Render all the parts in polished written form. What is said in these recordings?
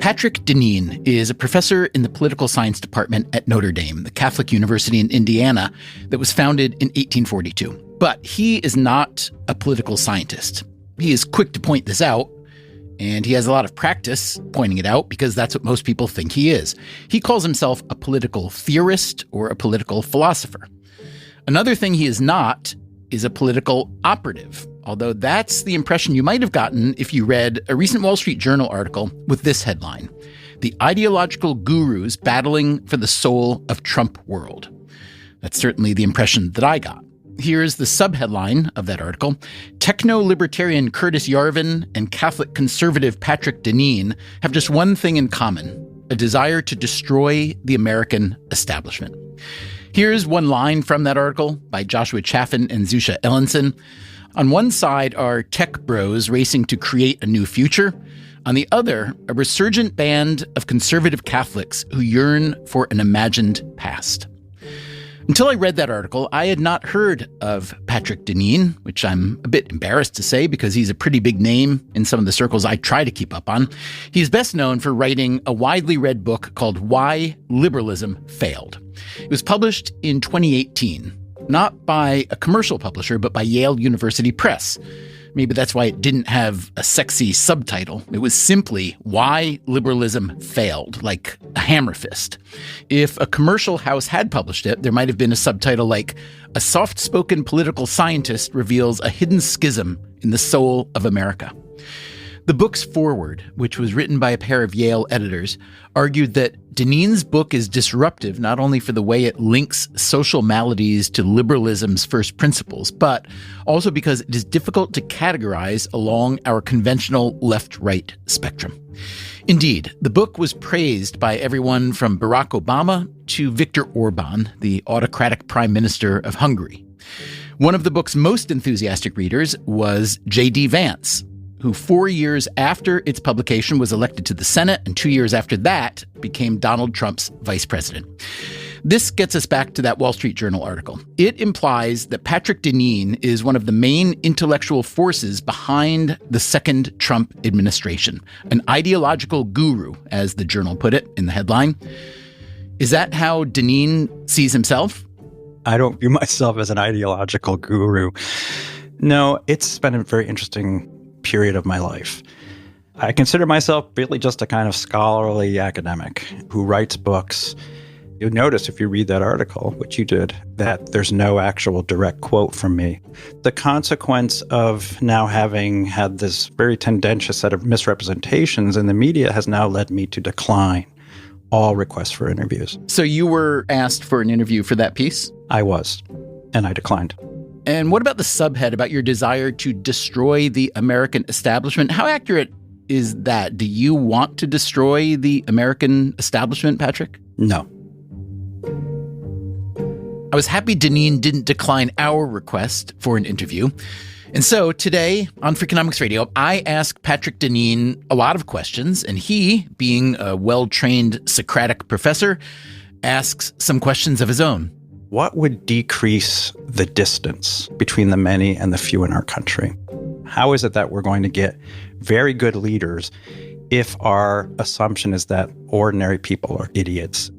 Patrick Deneen is a professor in the political science department at Notre Dame, the Catholic university in Indiana that was founded in 1842. But he is not a political scientist. He is quick to point this out, and he has a lot of practice pointing it out because that's what most people think he is. He calls himself a political theorist or a political philosopher. Another thing he is not is a political operative, although that's the impression you might have gotten if you read a recent Wall Street Journal article with this headline: "The Ideological Gurus Battling for the Soul of Trump World." That's certainly the impression that I got. Here's the subheadline of that article: "Techno-libertarian Curtis Yarvin and Catholic conservative Patrick Deneen have just one thing in common: a desire to destroy the American establishment." Here's one line from that article by Joshua Chaffin and Zusha Ellenson. On one side are tech bros racing to create a new future. On the other, a resurgent band of conservative Catholics who yearn for an imagined past. Until I read that article, I had not heard of Patrick Deneen, which I'm a bit embarrassed to say because he's a pretty big name in some of the circles I try to keep up on. He's best known for writing a widely read book called Why Liberalism Failed. It was published in 2018, not by a commercial publisher, but by Yale University Press. Maybe that's why it didn't have a sexy subtitle. It was simply Why Liberalism Failed, like a hammer fist. If a commercial house had published it, there might have been a subtitle like A Soft-Spoken Political Scientist Reveals a Hidden Schism in the Soul of America. The book's foreword, which was written by a pair of Yale editors, argued that Deneen's book is disruptive not only for the way it links social maladies to liberalism's first principles, but also because it is difficult to categorize along our conventional left-right spectrum. Indeed, the book was praised by everyone from Barack Obama to Viktor Orban, the autocratic prime minister of Hungary. One of the book's most enthusiastic readers was J.D. Vance, who 4 years after its publication was elected to the Senate, and 2 years after that became Donald Trump's vice president. This gets us back to that Wall Street Journal article. It implies that Patrick Deneen is one of the main intellectual forces behind the second Trump administration, an ideological guru, as the Journal put it in the headline. Is that how Deneen sees himself? I don't view myself as an ideological guru. No, it's been a very interesting period of my life. I consider myself really just a kind of scholarly academic who writes books. You'll notice if you read that article, which you did, that there's no actual direct quote from me. The consequence of now having had this very tendentious set of misrepresentations in the media has now led me to decline all requests for interviews. So you were asked for an interview for that piece? I was, and I declined. And what about the subhead about your desire to destroy the American establishment? How accurate is that? Do you want to destroy the American establishment, Patrick? No. I was happy Deneen didn't decline our request for an interview. And so today on Freakonomics Radio, I asked Patrick Deneen a lot of questions, and he, being a well-trained Socratic professor, asks some questions of his own. What would decrease the distance between the many and the few in our country? How is it that we're going to get very good leaders if our assumption is that ordinary people are idiots?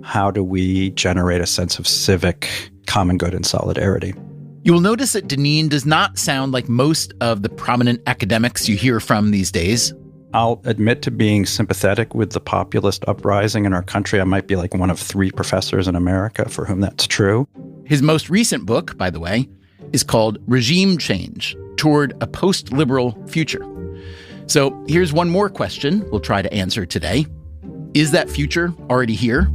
How do we generate a sense of civic common good and solidarity? You will notice that Deneen does not sound like most of the prominent academics you hear from these days. I'll admit to being sympathetic with the populist uprising in our country. I might be like one of 3 professors in America for whom that's true. His most recent book, by the way, is called Regime Change: Toward a Post-Liberal Future. So here's one more question we'll try to answer today. Is that future already here?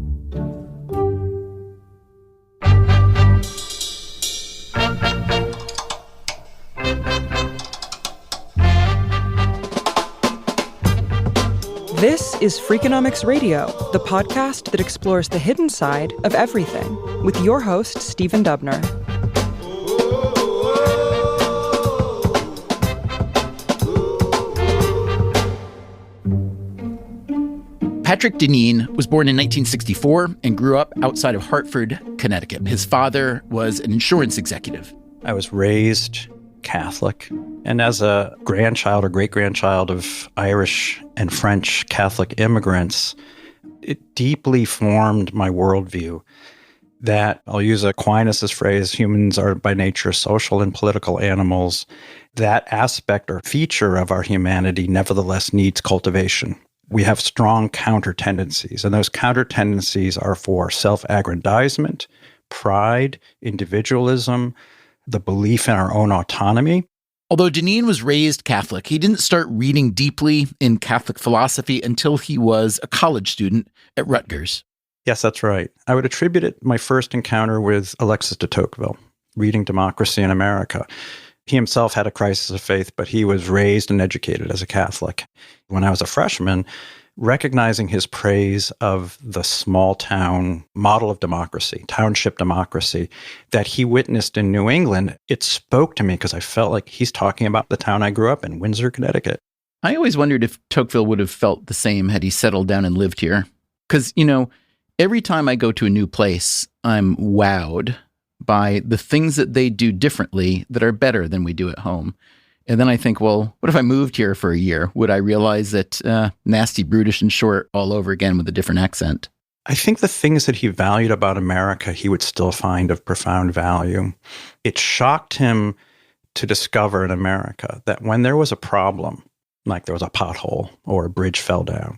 This is Freakonomics Radio, the podcast that explores the hidden side of everything, with your host, Stephen Dubner. Patrick Deneen was born in 1964 and grew up outside of Hartford, Connecticut. His father was an insurance executive. I was raised Catholic. And as a grandchild or great-grandchild of Irish and French Catholic immigrants, it deeply formed my worldview that, I'll use Aquinas' phrase, humans are by nature social and political animals. That aspect or feature of our humanity nevertheless needs cultivation. We have strong counter tendencies, and those counter tendencies are for self-aggrandizement, pride, individualism, the belief in our own autonomy. Although Deneen was raised Catholic, he didn't start reading deeply in Catholic philosophy until he was a college student at Rutgers. Yes, that's right. I would attribute it my first encounter with Alexis de Tocqueville, reading Democracy in America. He himself had a crisis of faith, but he was raised and educated as a Catholic. When I was a freshman, recognizing his praise of the small town model of democracy, township democracy, that he witnessed in New England, it spoke to me because I felt like he's talking about the town I grew up in, Windsor, Connecticut. I always wondered if Tocqueville would have felt the same had he settled down and lived here. Because, every time I go to a new place, I'm wowed by the things that they do differently that are better than we do at home. And then I think, well, what if I moved here for a year? Would I realize that nasty, brutish, and short all over again with a different accent? I think the things that he valued about America, he would still find of profound value. It shocked him to discover in America that when there was a problem, like there was a pothole or a bridge fell down,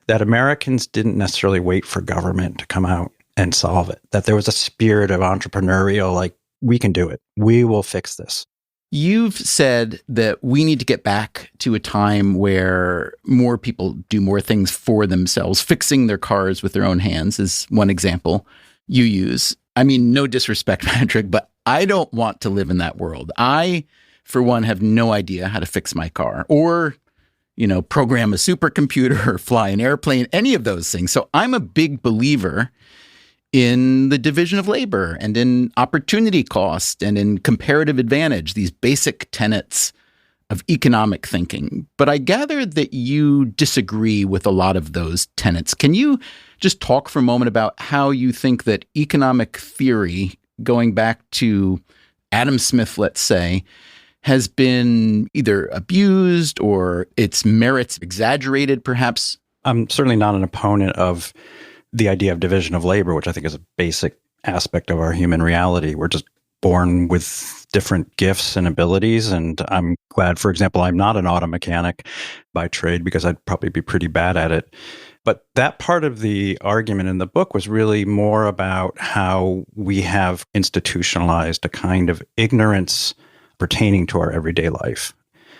that Americans didn't necessarily wait for government to come out and solve it, that there was a spirit of entrepreneurial, like, we can do it. We will fix this. You've said that we need to get back to a time where more people do more things for themselves. Fixing their cars with their own hands is one example you use. I mean, no disrespect, Patrick, but I don't want to live in that world. I, for one, have no idea how to fix my car or, program a supercomputer or fly an airplane, any of those things. So I'm a big believer in the division of labor and in opportunity cost and in comparative advantage, these basic tenets of economic thinking. But I gather that you disagree with a lot of those tenets. Can you just talk for a moment about how you think that economic theory, going back to Adam Smith, let's say, has been either abused or its merits exaggerated, perhaps? I'm certainly not an opponent of the idea of division of labor, which I think is a basic aspect of our human reality. We're just born with different gifts and abilities. And I'm glad, for example, I'm not an auto mechanic by trade because I'd probably be pretty bad at it. But that part of the argument in the book was really more about how we have institutionalized a kind of ignorance pertaining to our everyday life.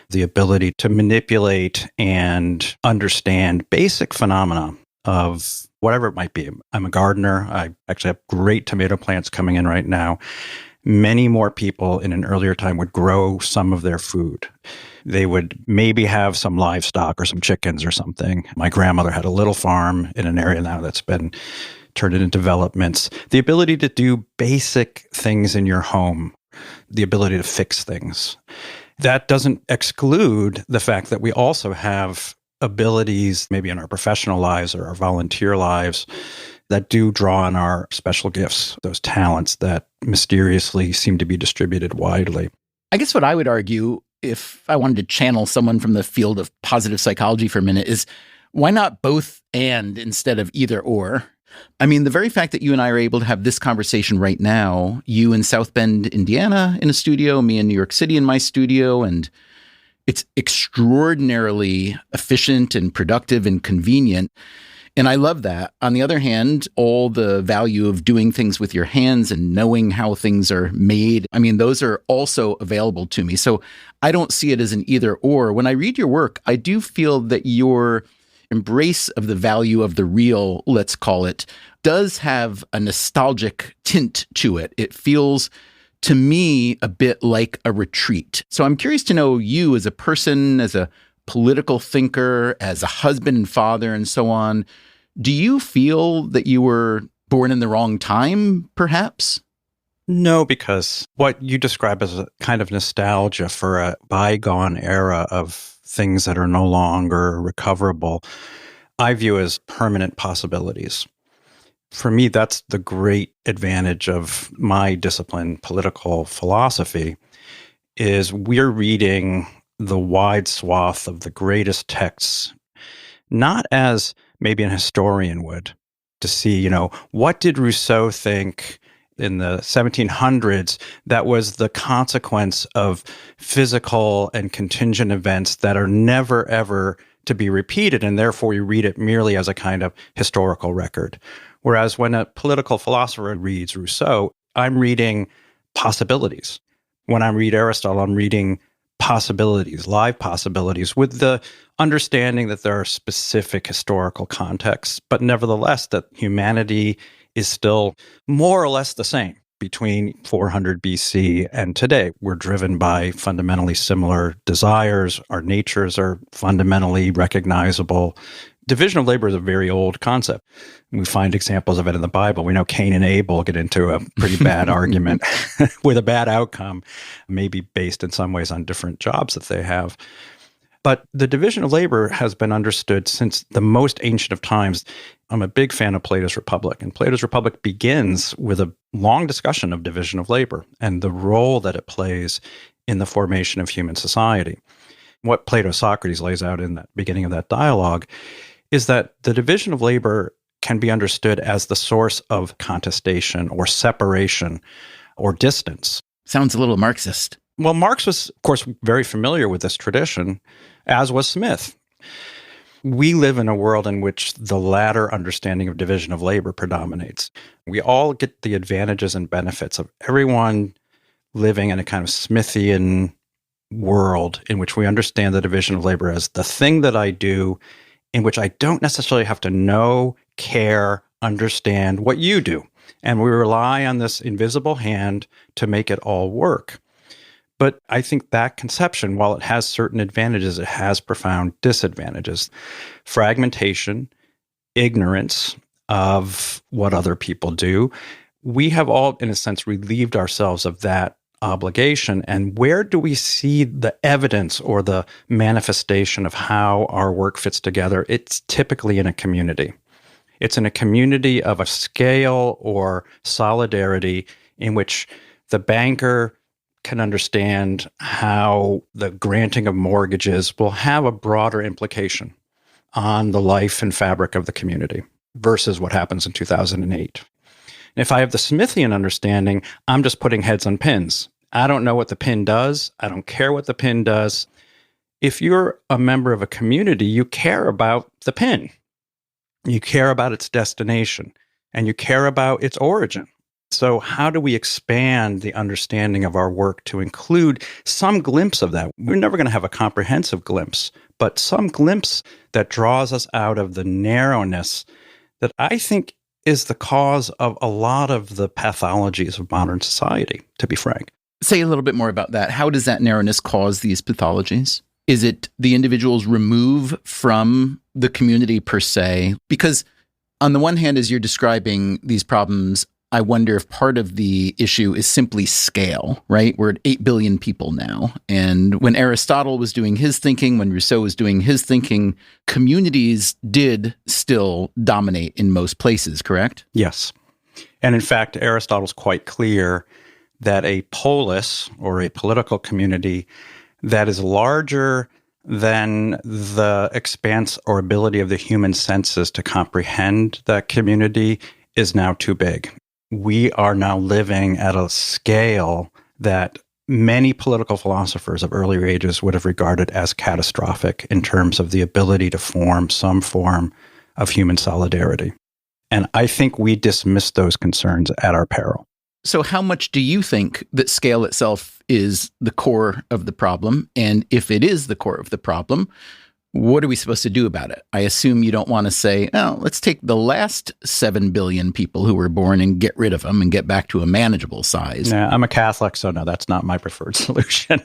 The ability to manipulate and understand basic phenomena of whatever it might be. I'm a gardener. I actually have great tomato plants coming in right now. Many more people in an earlier time would grow some of their food. They would maybe have some livestock or some chickens or something. My grandmother had a little farm in an area now that's been turned into developments. The ability to do basic things in your home, the ability to fix things. That doesn't exclude the fact that we also have abilities, maybe in our professional lives or our volunteer lives, that do draw on our special gifts, those talents that mysteriously seem to be distributed widely. I guess what I would argue, if I wanted to channel someone from the field of positive psychology for a minute, is why not both and instead of either or? I mean, the very fact that you and I are able to have this conversation right now, you in South Bend, Indiana in a studio, me in New York City in my studio, and it's extraordinarily efficient and productive and convenient. And I love that. On the other hand, all the value of doing things with your hands and knowing how things are made, I mean, those are also available to me. So I don't see it as an either or. When I read your work, I do feel that your embrace of the value of the real, let's call it, does have a nostalgic tint to it. It feels to me a bit like a retreat. So I'm curious to know you as a person, as a political thinker, as a husband and father and so on. Do you feel that you were born in the wrong time, perhaps? No, because what you describe as a kind of nostalgia for a bygone era of things that are no longer recoverable, I view as permanent possibilities. For me, that's the great advantage of my discipline, political philosophy, is we're reading the wide swath of the greatest texts, not as maybe an historian would, to see, what did Rousseau think in the 1700s that was the consequence of physical and contingent events that are never, ever to be repeated, and therefore we read it merely as a kind of historical record. Whereas when a political philosopher reads Rousseau, I'm reading possibilities. When I read Aristotle, I'm reading possibilities, live possibilities, with the understanding that there are specific historical contexts, but nevertheless that humanity is still more or less the same between 400 BC and today. We're driven by fundamentally similar desires. Our natures are fundamentally recognizable. Division of labor is a very old concept. We find examples of it in the Bible. We know Cain and Abel get into a pretty bad argument with a bad outcome, maybe based in some ways on different jobs that they have. But the division of labor has been understood since the most ancient of times. I'm a big fan of Plato's Republic, and Plato's Republic begins with a long discussion of division of labor and the role that it plays in the formation of human society. What Plato Socrates lays out in the beginning of that dialogue is that the division of labor can be understood as the source of contestation or separation or distance. Sounds a little Marxist. Well, Marx was, of course, very familiar with this tradition, as was Smith. We live in a world in which the latter understanding of division of labor predominates. We all get the advantages and benefits of everyone living in a kind of Smithian world in which we understand the division of labor as the thing that I do in which I don't necessarily have to know, care, understand what you do. And we rely on this invisible hand to make it all work. But I think that conception, while it has certain advantages, it has profound disadvantages. Fragmentation, ignorance of what other people do. We have all, in a sense, relieved ourselves of that obligation. And where do we see the evidence or the manifestation of how our work fits together? It's typically in a community. It's in a community of a scale or solidarity in which the banker can understand how the granting of mortgages will have a broader implication on the life and fabric of the community versus what happens in 2008. If I have the Smithian understanding, I'm just putting heads on pins. I don't know what the pin does. I don't care what the pin does. If you're a member of a community, you care about the pin. You care about its destination, and you care about its origin. So how do we expand the understanding of our work to include some glimpse of that? We're never going to have a comprehensive glimpse, but some glimpse that draws us out of the narrowness that I think is the cause of a lot of the pathologies of modern society, to be frank. Say a little bit more about that. How does that narrowness cause these pathologies? Is it the individuals remove from the community per se? Because on the one hand, as you're describing these problems, I wonder if part of the issue is simply scale, right? We're at 8 billion people now. And when Aristotle was doing his thinking, when Rousseau was doing his thinking, communities did still dominate in most places, correct? Yes. And in fact, Aristotle's quite clear that a polis, or a political community, that is larger than the expanse or ability of the human senses to comprehend that community is now too big. We are now living at a scale that many political philosophers of earlier ages would have regarded as catastrophic in terms of the ability to form some form of human solidarity. And I think we dismiss those concerns at our peril. So how much do you think that scale itself is the core of the problem? And if it is the core of the problem, what are we supposed to do about it? I assume you don't want to say, oh, let's take the last 7 billion people who were born and get rid of them and get back to a manageable size. Yeah, I'm a Catholic, so no, that's not my preferred solution.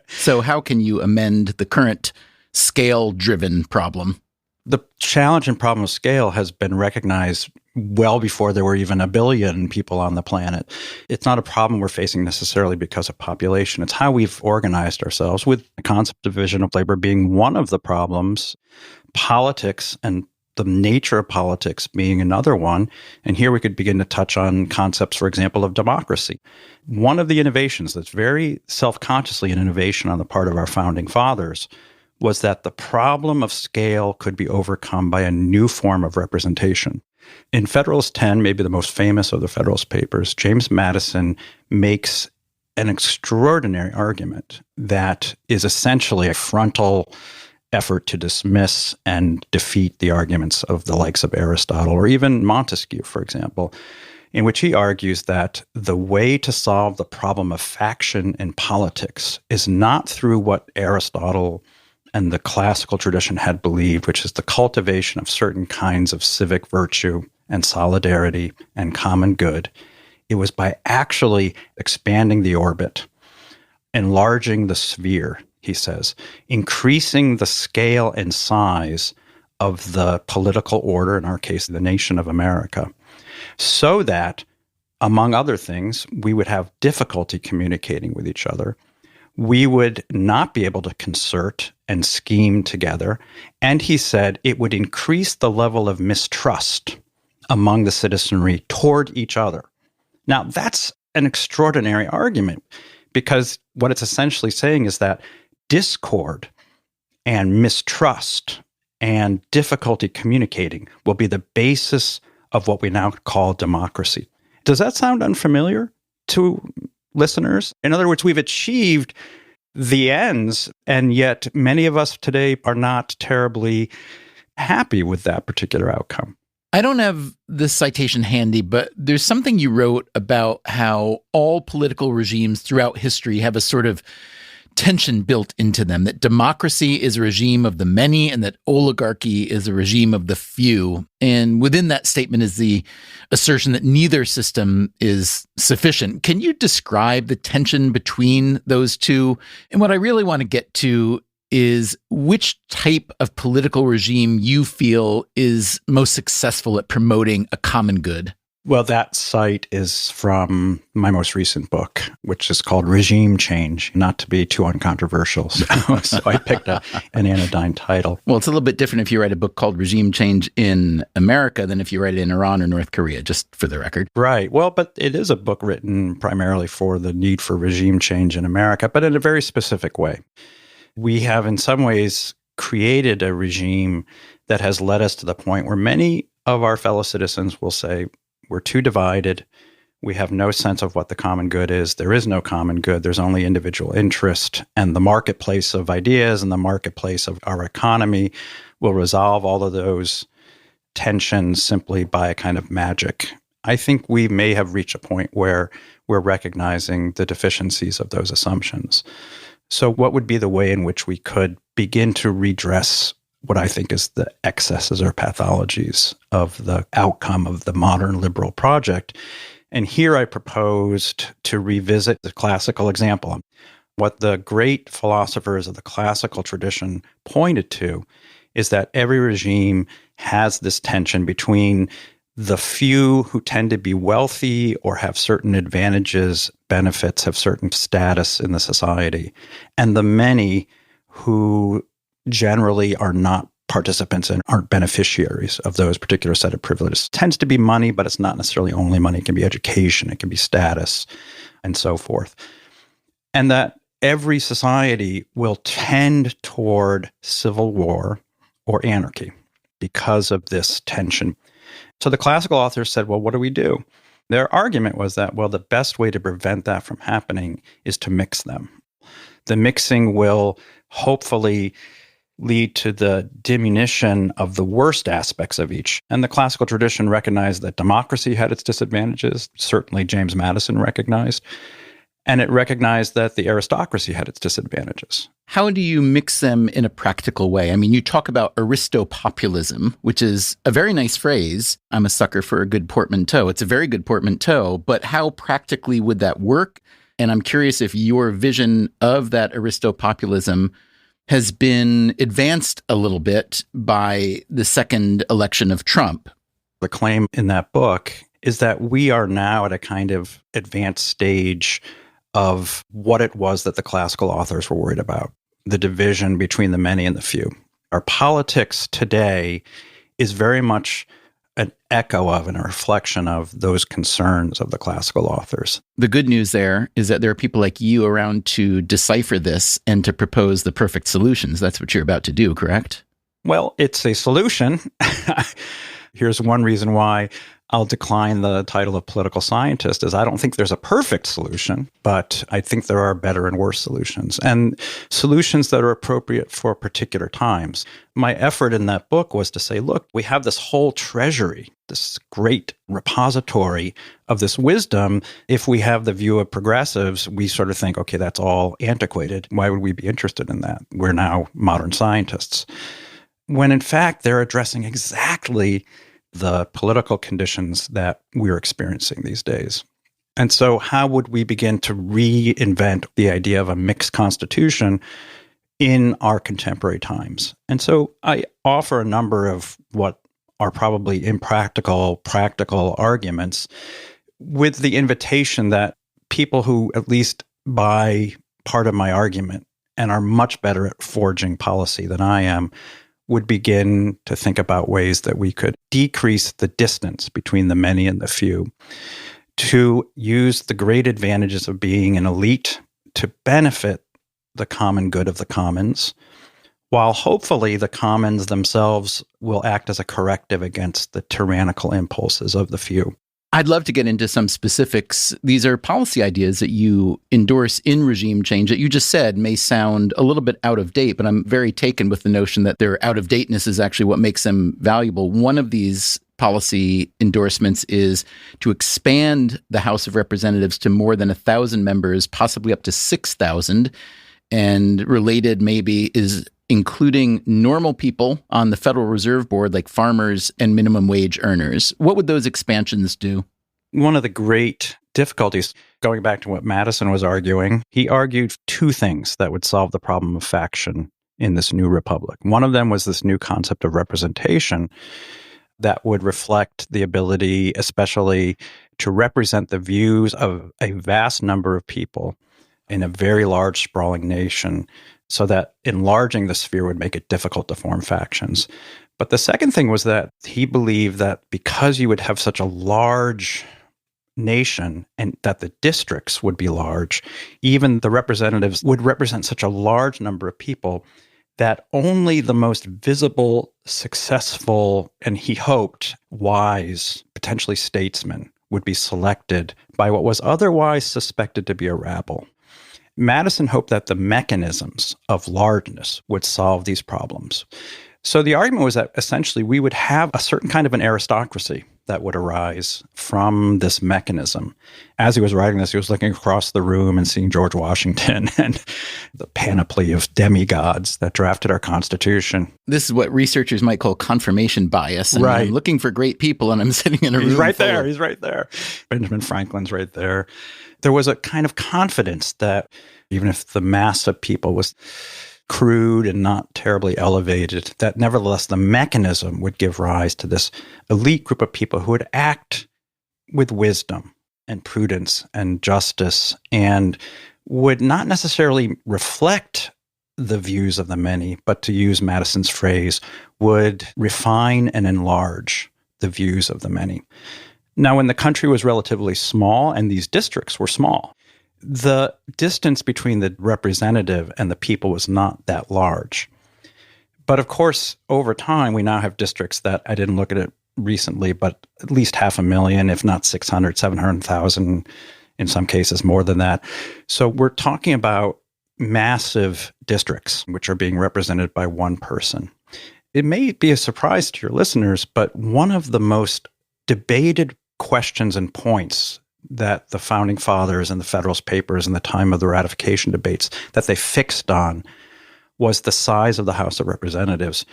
So how can you amend the current scale-driven problem? The challenge and problem of scale has been recognized well before there were even a billion people on the planet. It's not a problem we're facing necessarily because of population. It's how we've organized ourselves, with the concept of division of labor being one of the problems. Politics and the nature of politics being another one. And here we could begin to touch on concepts, for example, of democracy. One of the innovations that's very self-consciously an innovation on the part of our founding fathers was that the problem of scale could be overcome by a new form of representation. In Federalist 10, maybe the most famous of the Federalist Papers, James Madison makes an extraordinary argument that is essentially a frontal effort to dismiss and defeat the arguments of the likes of Aristotle or even Montesquieu, for example, in which he argues that the way to solve the problem of faction in politics is not through what Aristotle and the classical tradition had believed, which is the cultivation of certain kinds of civic virtue and solidarity and common good. It was by actually expanding the orbit, enlarging the sphere, he says, increasing the scale and size of the political order, in our case, the nation of America, so that, among other things, we would have difficulty communicating with each other. We would not be able to concert and scheme together. And he said it would increase the level of mistrust among the citizenry toward each other. Now, that's an extraordinary argument because what it's essentially saying is that discord and mistrust and difficulty communicating will be the basis of what we now call democracy. Does that sound unfamiliar to listeners? In other words, we've achieved the ends, and yet many of us today are not terribly happy with that particular outcome. I don't have this citation handy, but there's something you wrote about how all political regimes throughout history have a sort of tension built into them, that democracy is a regime of the many and that oligarchy is a regime of the few. And within that statement is the assertion that neither system is sufficient. Can you describe the tension between those two? And what I really want to get to is which type of political regime you feel is most successful at promoting a common good? Well, that cite is from my most recent book, which is called Regime Change, not to be too uncontroversial. So I picked an anodyne title. Well, it's a little bit different if you write a book called Regime Change in America than if you write it in Iran or North Korea, just for the record. Right. Well, but it is a book written primarily for the need for regime change in America, but in a very specific way. We have in some ways created a regime that has led us to the point where many of our fellow citizens will say, we're too divided. We have no sense of what the common good is. There is no common good. There's only individual interest. And the marketplace of ideas and the marketplace of our economy will resolve all of those tensions simply by a kind of magic. I think we may have reached a point where we're recognizing the deficiencies of those assumptions. So what would be the way in which we could begin to redress what I think is the excesses or pathologies of the outcome of the modern liberal project? And here I proposed to revisit the classical example. What the great philosophers of the classical tradition pointed to is that every regime has this tension between the few who tend to be wealthy or have certain advantages, benefits, have certain status in the society, and the many who generally are not participants and aren't beneficiaries of those particular set of privileges. It tends to be money, but it's not necessarily only money. It can be education, it can be status, and so forth. And that every society will tend toward civil war or anarchy because of this tension. So the classical authors said, well, what do we do? Their argument was that, well, the best way to prevent that from happening is to mix them. The mixing will hopefully lead to the diminution of the worst aspects of each. And the classical tradition recognized that democracy had its disadvantages. Certainly James Madison recognized. And it recognized that the aristocracy had its disadvantages. How do you mix them in a practical way? I mean, you talk about Aristopopulism, which is a very nice phrase. I'm a sucker for a good portmanteau. It's a very good portmanteau, but how practically would that work? And I'm curious if your vision of that Aristopopulism has been advanced a little bit by the second election of Trump. The claim in that book is that we are now at a kind of advanced stage of what it was that the classical authors were worried about, the division between the many and the few. Our politics today is very much an echo of and a reflection of those concerns of the classical authors. The good news there is that there are people like you around to decipher this and to propose the perfect solutions. That's what you're about to do, correct? Well, it's a solution. Here's one reason why I'll decline the title of political scientist is I don't think there's a perfect solution, but I think there are better and worse solutions and solutions that are appropriate for particular times. My effort in that book was to say, look, we have this whole treasury, this great repository of this wisdom. If we have the view of progressives, we sort of think, okay, that's all antiquated. Why would we be interested in that? We're now modern scientists. When in fact, they're addressing exactly the political conditions that we're experiencing these days. And so how would we begin to reinvent the idea of a mixed constitution in our contemporary times? And so I offer a number of what are probably impractical, practical arguments with the invitation that people who at least buy part of my argument and are much better at forging policy than I am would begin to think about ways that we could decrease the distance between the many and the few, to use the great advantages of being an elite to benefit the common good of the commons, while hopefully the commons themselves will act as a corrective against the tyrannical impulses of the few. I'd love to get into some specifics. These are policy ideas that you endorse in regime change that you just said may sound a little bit out of date, but I'm very taken with the notion that their out of dateness is actually what makes them valuable. One of these policy endorsements is to expand the House of Representatives to more than 1,000 members, possibly up to 6,000. And related maybe is including normal people on the Federal Reserve Board, like farmers and minimum wage earners. What would those expansions do? One of the great difficulties, going back to what Madison was arguing, he argued two things that would solve the problem of faction in this new republic. One of them was this new concept of representation that would reflect the ability, especially to represent the views of a vast number of people in a very large, sprawling nation, so that enlarging the sphere would make it difficult to form factions. But the second thing was that he believed that because you would have such a large nation and that the districts would be large, even the representatives would represent such a large number of people that only the most visible, successful, and he hoped wise, potentially statesmen, would be selected by what was otherwise suspected to be a rabble. Madison hoped that the mechanisms of largeness would solve these problems. So the argument was that essentially we would have a certain kind of an aristocracy that would arise from this mechanism. As he was writing this, he was looking across the room and seeing George Washington and the panoply of demigods that drafted our Constitution. This is what researchers might call confirmation bias. And right. I'm looking for great people and I'm sitting in a room. He's right there. Benjamin Franklin's right there. There was a kind of confidence that even if the mass of people was crude and not terribly elevated, that nevertheless the mechanism would give rise to this elite group of people who would act with wisdom and prudence and justice and would not necessarily reflect the views of the many, but to use Madison's phrase, would refine and enlarge the views of the many. Now, when the country was relatively small and these districts were small, the distance between the representative and the people was not that large. But of course, over time, we now have districts that, I didn't look at it recently, but at least 500,000, if not 600, 700,000, in some cases more than that. So we're talking about massive districts, which are being represented by one person. It may be a surprise to your listeners, but one of the most debated questions and points that the Founding Fathers and the Federalist Papers in the time of the ratification debates that they fixed on was the size of the House of Representatives.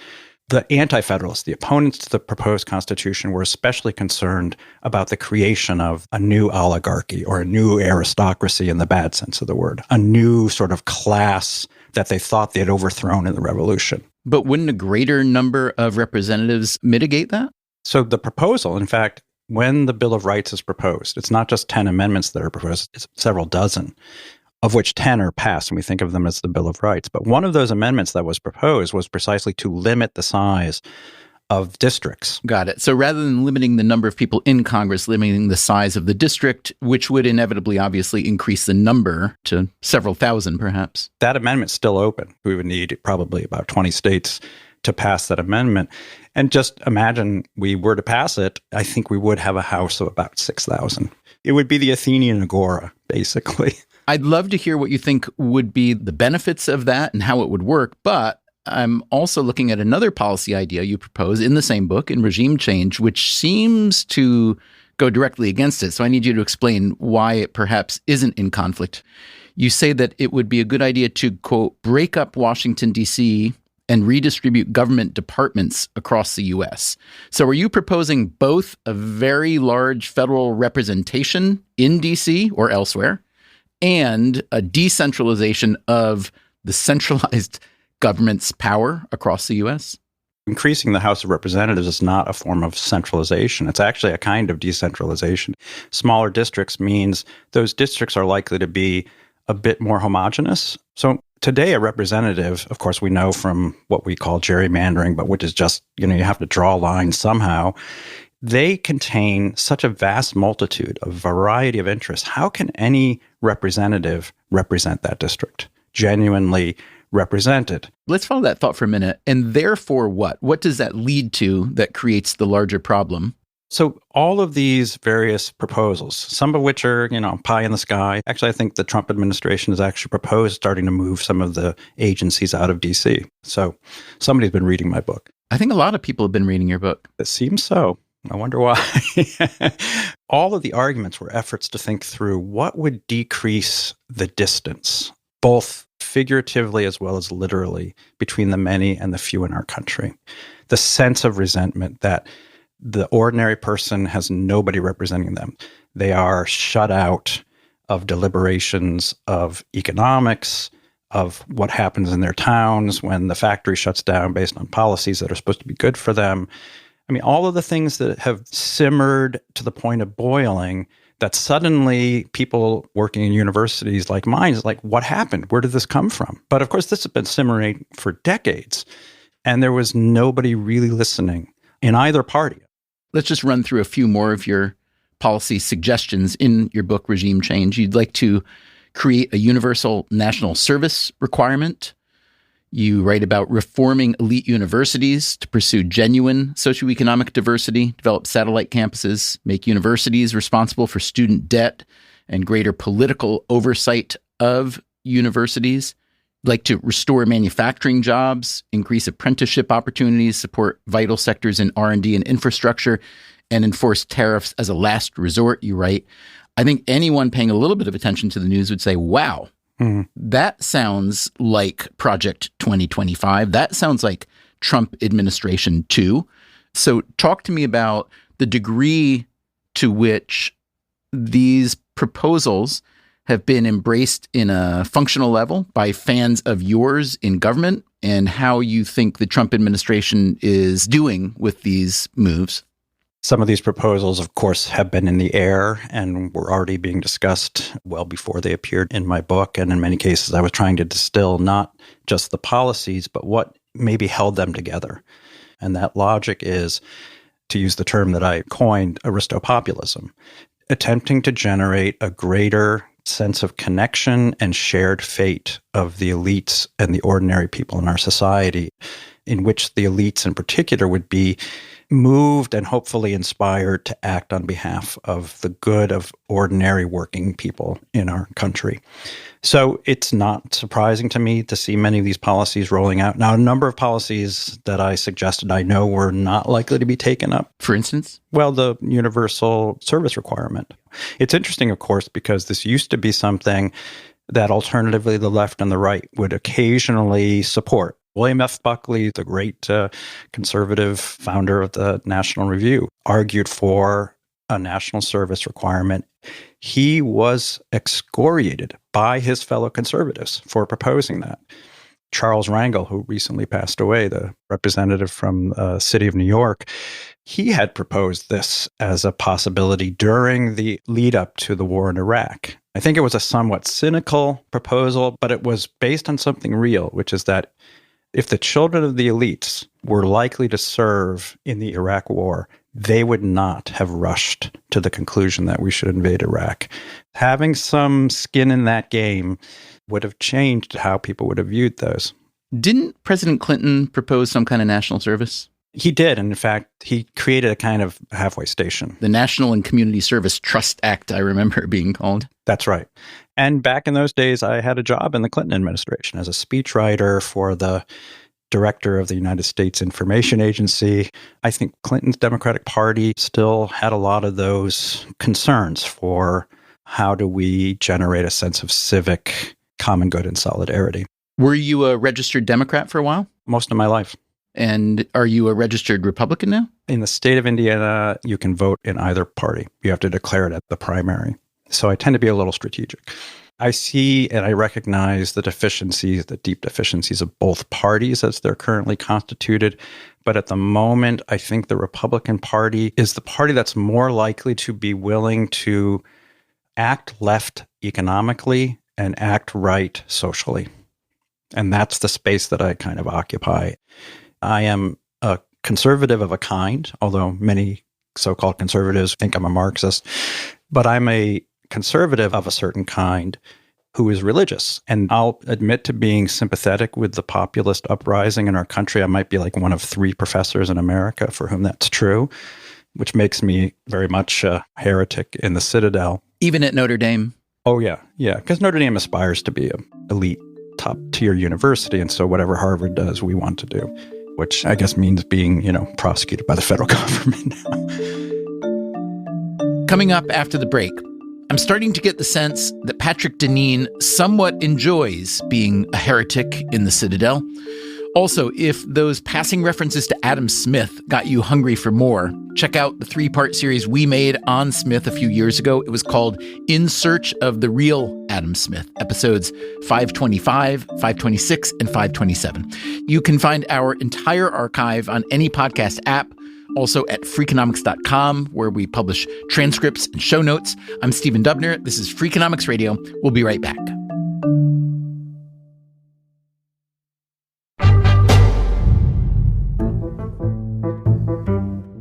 The anti-federalists, the opponents to the proposed Constitution, were especially concerned about the creation of a new oligarchy or a new aristocracy in the bad sense of the word, a new sort of class that they thought they had overthrown in the Revolution. But wouldn't a greater number of representatives mitigate that? So the proposal, in fact, when the Bill of Rights is proposed, it's not just 10 amendments that are proposed, it's several dozen, of which 10 are passed, and we think of them as the Bill of Rights. But one of those amendments that was proposed was precisely to limit the size of districts. Got it. So rather than limiting the number of people in Congress, limiting the size of the district, which would inevitably, obviously, increase the number to several thousand, perhaps. That amendment's still open. We would need probably about 20 states to pass that amendment. And just imagine we were to pass it, I think we would have a House of about 6,000. It would be the Athenian Agora, basically. I'd love to hear what you think would be the benefits of that and how it would work, but I'm also looking at another policy idea you propose in the same book, in Regime Change, which seems to go directly against it. So I need you to explain why it perhaps isn't in conflict. You say that it would be a good idea to, quote, break up Washington, D.C., and redistribute government departments across the U.S. So are you proposing both a very large federal representation in D.C. or elsewhere and a decentralization of the centralized government's power across the U.S.? Increasing the House of Representatives is not a form of centralization. It's actually a kind of decentralization. Smaller districts means those districts are likely to be a bit more homogenous. So today, a representative, of course, we know from what we call gerrymandering, but which is just, you have to draw lines somehow. They contain such a vast multitude, a variety of interests. How can any representative represent that district, genuinely represented? Let's follow that thought for a minute. And therefore what? What does that lead to that creates the larger problem? So all of these various proposals, some of which are, pie in the sky. Actually, I think the Trump administration has actually proposed starting to move some of the agencies out of D.C. So somebody's been reading my book. I think a lot of people have been reading your book. It seems so. I wonder why. All of the arguments were efforts to think through what would decrease the distance, both figuratively as well as literally, between the many and the few in our country. The sense of resentment that the ordinary person has nobody representing them. They are shut out of deliberations of economics, of what happens in their towns when the factory shuts down based on policies that are supposed to be good for them. I mean, all of the things that have simmered to the point of boiling, that suddenly people working in universities like mine is like, what happened? Where did this come from? But of course, this has been simmering for decades, and there was nobody really listening in either party. Let's just run through a few more of your policy suggestions in your book, Regime Change. You'd like to create a universal national service requirement. You write about reforming elite universities to pursue genuine socioeconomic diversity, develop satellite campuses, make universities responsible for student debt and greater political oversight of universities. You'd like to restore manufacturing jobs, increase apprenticeship opportunities, support vital sectors in R&D and infrastructure, and enforce tariffs as a last resort, you write. I think anyone paying a little bit of attention to the news would say, wow, that sounds like Project 2025. That sounds like Trump administration too. So talk to me about the degree to which these proposals have been embraced in a functional level by fans of yours in government, and how you think the Trump administration is doing with these moves. Some of these proposals, of course, have been in the air and were already being discussed well before they appeared in my book. And in many cases, I was trying to distill not just the policies, but what maybe held them together. And that logic is, to use the term that I coined, Aristopopulism, attempting to generate a greater sense of connection and shared fate of the elites and the ordinary people in our society, in which the elites in particular would be moved and hopefully inspired to act on behalf of the good of ordinary working people in our country. So it's not surprising to me to see many of these policies rolling out. Now, a number of policies that I suggested I know were not likely to be taken up. For instance? Well, the universal service requirement. It's interesting, of course, because this used to be something that alternatively the left and the right would occasionally support. William F. Buckley, the great conservative founder of the National Review, argued for a national service requirement. He was excoriated by his fellow conservatives for proposing that. Charles Rangel, who recently passed away, the representative from the city of New York, he had proposed this as a possibility during the lead up to the war in Iraq. I think it was a somewhat cynical proposal, but it was based on something real, which is that If the children of the elites were likely to serve in the Iraq War, they would not have rushed to the conclusion that we should invade Iraq. Having some skin in that game would have changed how people would have viewed those. Didn't President Clinton propose some kind of national service? He did. And in fact, he created a kind of halfway station. The National and Community Service Trust Act, I remember it being called. That's right. And back in those days, I had a job in the Clinton administration as a speechwriter for the director of the United States Information Agency. I think Clinton's Democratic Party still had a lot of those concerns for how do we generate a sense of civic common good and solidarity. Were you a registered Democrat for a while? Most of my life. And are you a registered Republican now? In the state of Indiana, you can vote in either party. You have to declare it at the primary. So I tend to be a little strategic. I see and I recognize the deficiencies, the deep deficiencies of both parties as they're currently constituted. But at the moment, I think the Republican Party is the party that's more likely to be willing to act left economically and act right socially. And that's the space that I kind of occupy. I am a conservative of a kind, although many so-called conservatives think I'm a Marxist. But I'm a conservative of a certain kind who is religious. And I'll admit to being sympathetic with the populist uprising in our country. I might be like one of 3 professors in America for whom that's true, which makes me very much a heretic in the Citadel. Even at Notre Dame? Oh, yeah. Yeah, because Notre Dame aspires to be an elite top-tier university. And so whatever Harvard does, we want to do, which I guess means being, prosecuted by the federal government now. Coming up after the break, I'm starting to get the sense that Patrick Deneen somewhat enjoys being a heretic in the Citadel. Also, if those passing references to Adam Smith got you hungry for more, check out the 3-part series we made on Smith a few years ago. It was called In Search of the Real Adam Smith, episodes 525, 526, and 527. You can find our entire archive on any podcast app, also at Freakonomics.com, where we publish transcripts and show notes. I'm Stephen Dubner. This is Freakonomics Radio. We'll be right back.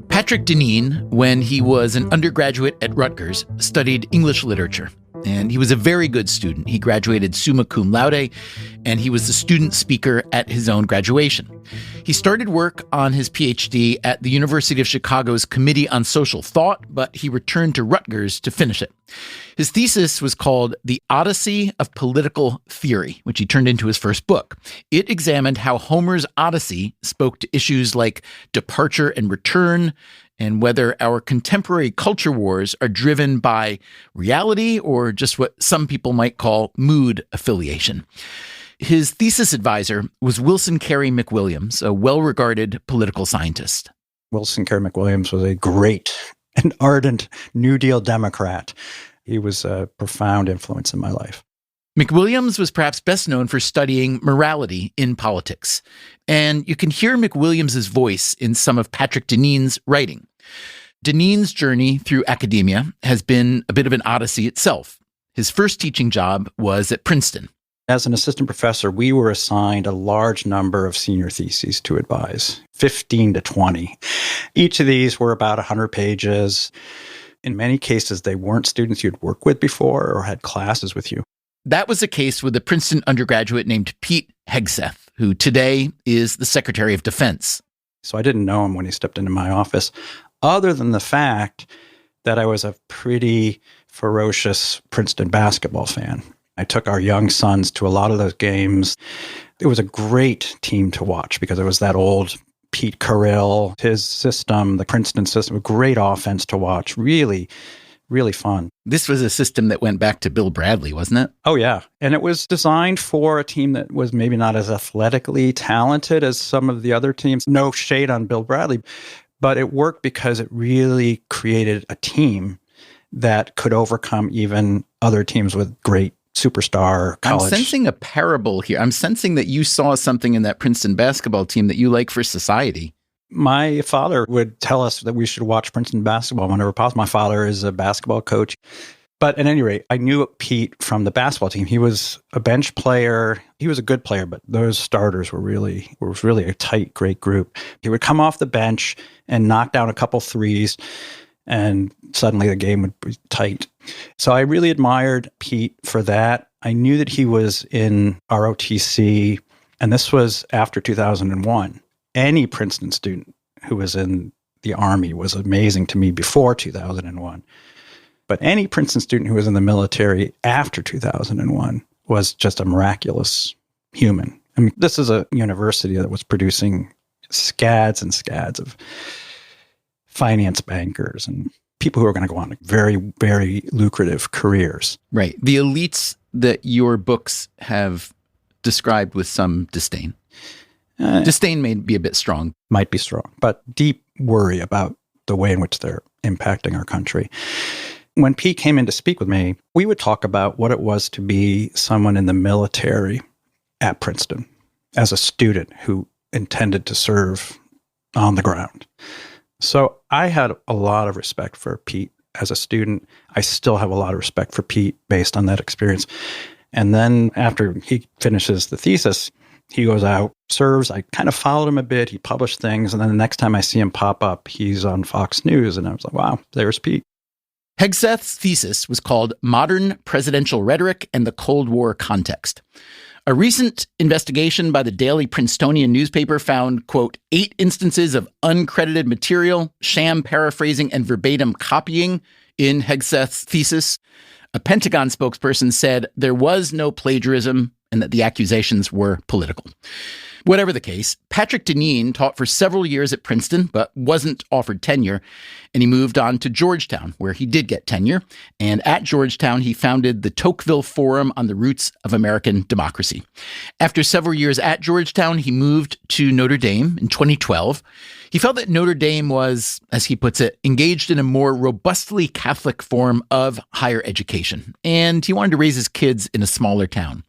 Patrick Deneen, when he was an undergraduate at Rutgers, studied English literature. And he was a very good student. He graduated summa cum laude, and he was the student speaker at his own graduation. He started work on his PhD at the University of Chicago's Committee on Social Thought, but he returned to Rutgers to finish it. His thesis was called The Odyssey of Political Theory, which he turned into his first book. It examined how Homer's Odyssey spoke to issues like departure and return, and whether our contemporary culture wars are driven by reality or just what some people might call mood affiliation. His thesis advisor was Wilson Carey McWilliams, a well-regarded political scientist. Wilson Carey McWilliams was a great and ardent New Deal Democrat. He was a profound influence in my life. McWilliams was perhaps best known for studying morality in politics, and you can hear McWilliams's voice in some of Patrick Deneen's writing. Deneen's journey through academia has been a bit of an odyssey itself. His first teaching job was at Princeton. As an assistant professor, we were assigned a large number of senior theses to advise, 15 to 20. Each of these were about 100 pages. In many cases, they weren't students you'd worked with before or had classes with you. That was the case with a Princeton undergraduate named Pete Hegseth, who today is the Secretary of Defense. So I didn't know him when he stepped into my office, other than the fact that I was a pretty ferocious Princeton basketball fan. I took our young sons to a lot of those games. It was a great team to watch because it was that old Pete Carrill, his system, the Princeton system, a great offense to watch. Really, really fun. This was a system that went back to Bill Bradley, wasn't it? Oh, yeah. And it was designed for a team that was maybe not as athletically talented as some of the other teams. No shade on Bill Bradley, but it worked because it really created a team that could overcome even other teams with great superstar college. I'm sensing a parable here. I'm sensing that you saw something in that Princeton basketball team that you like for society. My father would tell us that we should watch Princeton basketball whenever possible. My father is a basketball coach. But at any rate, I knew Pete from the basketball team. He was a bench player. He was a good player, but those starters were really a tight, great group. He would come off the bench and knock down a couple threes, and suddenly the game would be tight. So I really admired Pete for that. I knew that he was in ROTC, and this was after 2001. Any Princeton student who was in the Army was amazing to me before 2001. But any Princeton student who was in the military after 2001 was just a miraculous human. I mean, this is a university that was producing scads and scads of finance bankers and people who are going to go on to very, very lucrative careers. Right. The elites that your books have described with some disdain. Disdain may be a bit strong. Might be strong, but deep worry about the way in which they're impacting our country. When Pete came in to speak with me, we would talk about what it was to be someone in the military at Princeton as a student who intended to serve on the ground. So I had a lot of respect for Pete as a student. I still have a lot of respect for Pete based on that experience. And then after he finishes the thesis, he goes out, serves. I kind of followed him a bit. He published things. And then the next time I see him pop up, he's on Fox News. And I was like, wow, there's Pete. Hegseth's thesis was called Modern Presidential Rhetoric and the Cold War Context. A recent investigation by the Daily Princetonian newspaper found, quote, 8 instances of uncredited material, sham paraphrasing, and verbatim copying in Hegseth's thesis. A Pentagon spokesperson said there was no plagiarism and that the accusations were political. Whatever the case, Patrick Deneen taught for several years at Princeton, but wasn't offered tenure, and he moved on to Georgetown, where he did get tenure. And at Georgetown, he founded the Tocqueville Forum on the Roots of American Democracy. After several years at Georgetown, he moved to Notre Dame in 2012. He felt that Notre Dame was, as he puts it, engaged in a more robustly Catholic form of higher education, and he wanted to raise his kids in a smaller town.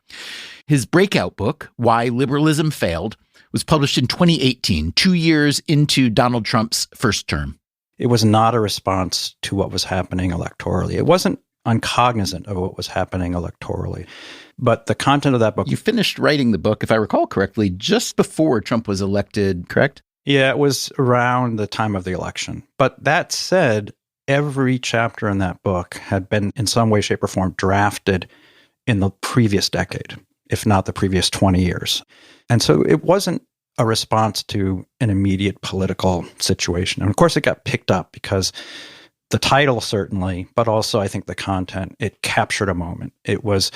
His breakout book, Why Liberalism Failed, was published in 2018, 2 years into Donald Trump's first term. It was not a response to what was happening electorally. It wasn't uncognizant of what was happening electorally. But the content of that book... You finished writing the book, if I recall correctly, just before Trump was elected, correct? Yeah, it was around the time of the election. But that said, every chapter in that book had been in some way, shape, or form drafted in the previous decade, if not the previous 20 years. And so it wasn't a response to an immediate political situation. And of course, it got picked up because the title certainly, but also I think the content, it captured a moment. It was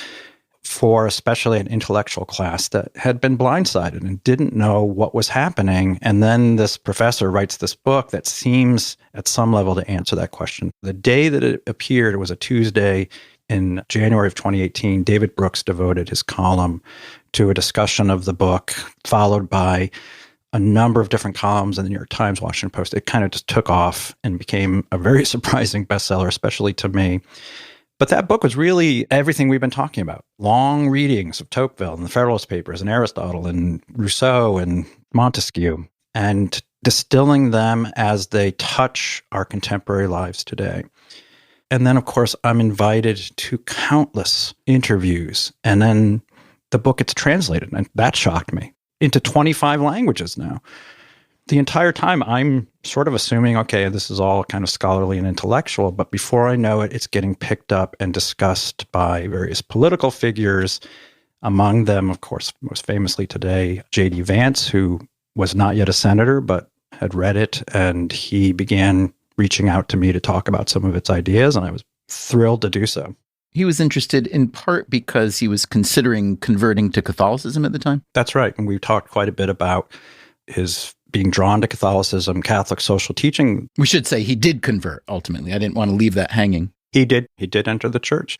for especially an intellectual class that had been blindsided and didn't know what was happening. And then this professor writes this book that seems at some level to answer that question. The day that it appeared, it was a Tuesday in January of 2018. David Brooks devoted his column to a discussion of the book, followed by a number of different columns in the New York Times, Washington Post. It kind of just took off and became a very surprising bestseller, especially to me. But that book was really everything we've been talking about. Long readings of Tocqueville and the Federalist Papers and Aristotle and Rousseau and Montesquieu, and distilling them as they touch our contemporary lives today. And then, of course, I'm invited to countless interviews. And then the book gets translated, and that shocked me, into 25 languages now. The entire time, I'm sort of assuming, okay, this is all kind of scholarly and intellectual, but before I know it, it's getting picked up and discussed by various political figures. Among them, of course, most famously today, J.D. Vance, who was not yet a senator, but had read it, and he began reaching out to me to talk about some of its ideas, and I was thrilled to do so. He was interested in part because he was considering converting to Catholicism at the time? That's right, and we talked quite a bit about his being drawn to Catholicism, Catholic social teaching. We should say he did convert, ultimately. I didn't want to leave that hanging. He did enter the church.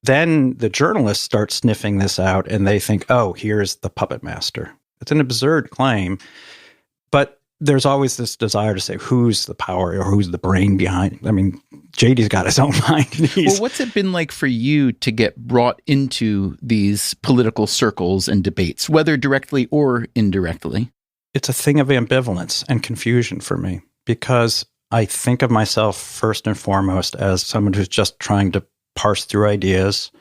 Then the journalists start sniffing this out, and they think, oh, here's the puppet master. It's an absurd claim, but there's always this desire to say, who's the power or who's the brain behind it? I mean, JD's got his own mind. Well, what's it been like for you to get brought into these political circles and debates, whether directly or indirectly? It's a thing of ambivalence and confusion for me, because I think of myself first and foremost as someone who's just trying to parse through ideas,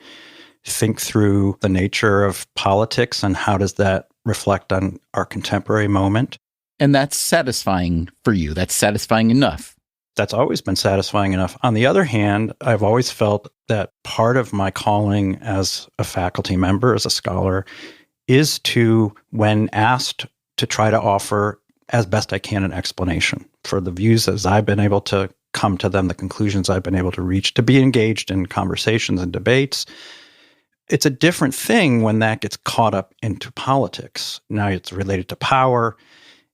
think through the nature of politics and how does that reflect on our contemporary moment. And that's satisfying for you. That's satisfying enough. That's always been satisfying enough. On the other hand, I've always felt that part of my calling as a faculty member, as a scholar, is to, when asked, to try to offer as best I can an explanation for the views as I've been able to come to them, the conclusions I've been able to reach, to be engaged in conversations and debates. It's a different thing when that gets caught up into politics. Now it's related to power.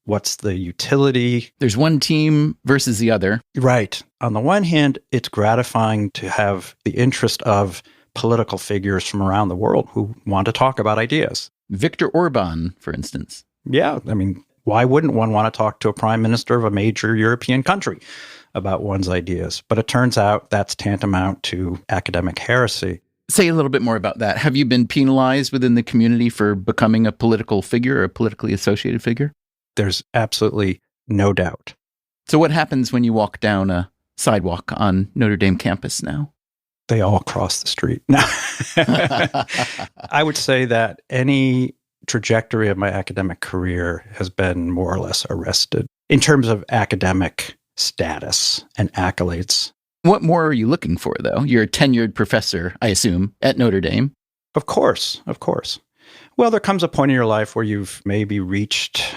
What's the utility? There's one team versus the other. Right. On the one hand, it's gratifying to have the interest of political figures from around the world who want to talk about ideas. Viktor Orban, for instance. Yeah. I mean, why wouldn't one want to talk to a prime minister of a major European country about one's ideas? But it turns out that's tantamount to academic heresy. Say a little bit more about that. Have you been penalized within the community for becoming a political figure or a politically associated figure? There's absolutely no doubt. So what happens when you walk down a sidewalk on Notre Dame campus now? They all cross the street. No. I would say that any trajectory of my academic career has been more or less arrested in terms of academic status and accolades. What more are you looking for, though? You're a tenured professor, I assume, at Notre Dame. Of course, of course. Well, there comes a point in your life where you've maybe reached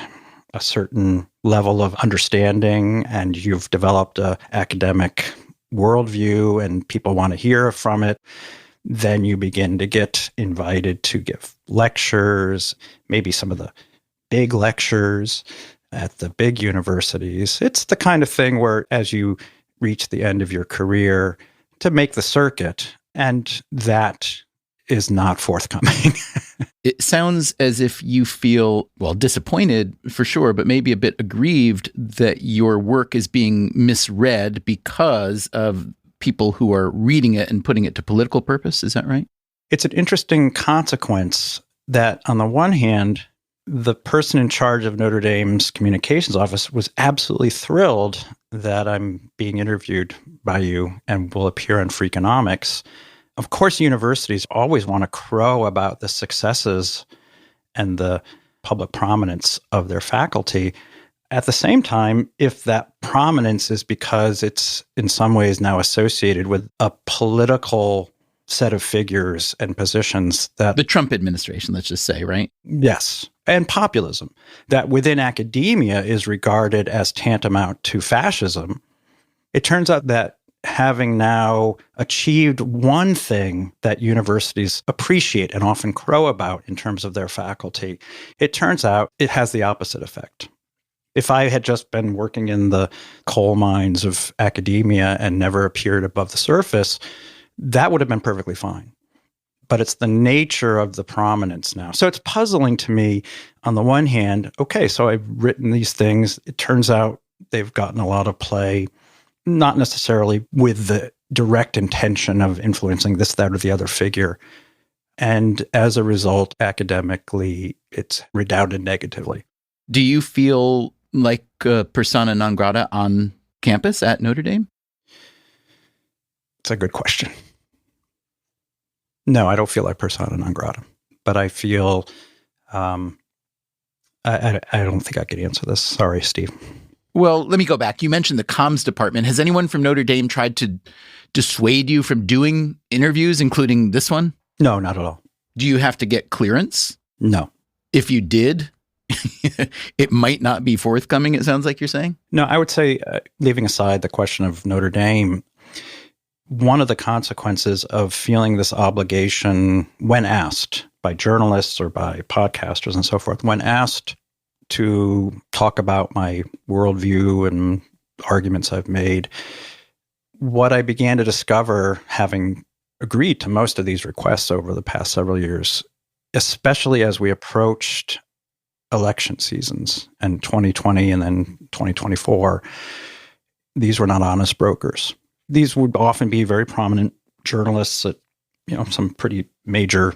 a certain level of understanding and you've developed an academic worldview and people want to hear from it. Then you begin to get invited to give lectures, maybe some of the big lectures at the big universities. It's the kind of thing where as you reach the end of your career, to make the circuit, and that is not forthcoming. It sounds as if you feel, well, disappointed for sure, but maybe a bit aggrieved that your work is being misread because of people who are reading it and putting it to political purpose. Is that right? It's an interesting consequence that, on the one hand, the person in charge of Notre Dame's communications office was absolutely thrilled that I'm being interviewed by you and will appear on Freakonomics. Of course, universities always want to crow about the successes and the public prominence of their faculty. At the same time, if that prominence is because it's in some ways now associated with a political set of figures and positions that... The Trump administration, let's just say, right? Yes. And populism, that within academia is regarded as tantamount to fascism. It turns out that having now achieved one thing that universities appreciate and often crow about in terms of their faculty, it turns out it has the opposite effect. If I had just been working in the coal mines of academia and never appeared above the surface, that would have been perfectly fine. But it's the nature of the prominence now. So it's puzzling to me, on the one hand, okay, so I've written these things. It turns out they've gotten a lot of play, not necessarily with the direct intention of influencing this, that, or the other figure. And as a result, academically, it's redounded negatively. Do you feel like a persona non grata on campus at Notre Dame? It's a good question. No, I don't feel like persona non grata, but I feel, I don't think I could answer this. Sorry, Steve. Well, let me go back. You mentioned the comms department. Has anyone from Notre Dame tried to dissuade you from doing interviews, including this one? No, not at all. Do you have to get clearance? No. If you did, it might not be forthcoming, it sounds like you're saying? No, I would say, leaving aside the question of Notre Dame, one of the consequences of feeling this obligation when asked by journalists or by podcasters and so forth, when asked to talk about my worldview and arguments I've made, what I began to discover, having agreed to most of these requests over the past several years, especially as we approached election seasons and 2020 and then 2024, these were not honest brokers. These would often be very prominent journalists at, some pretty major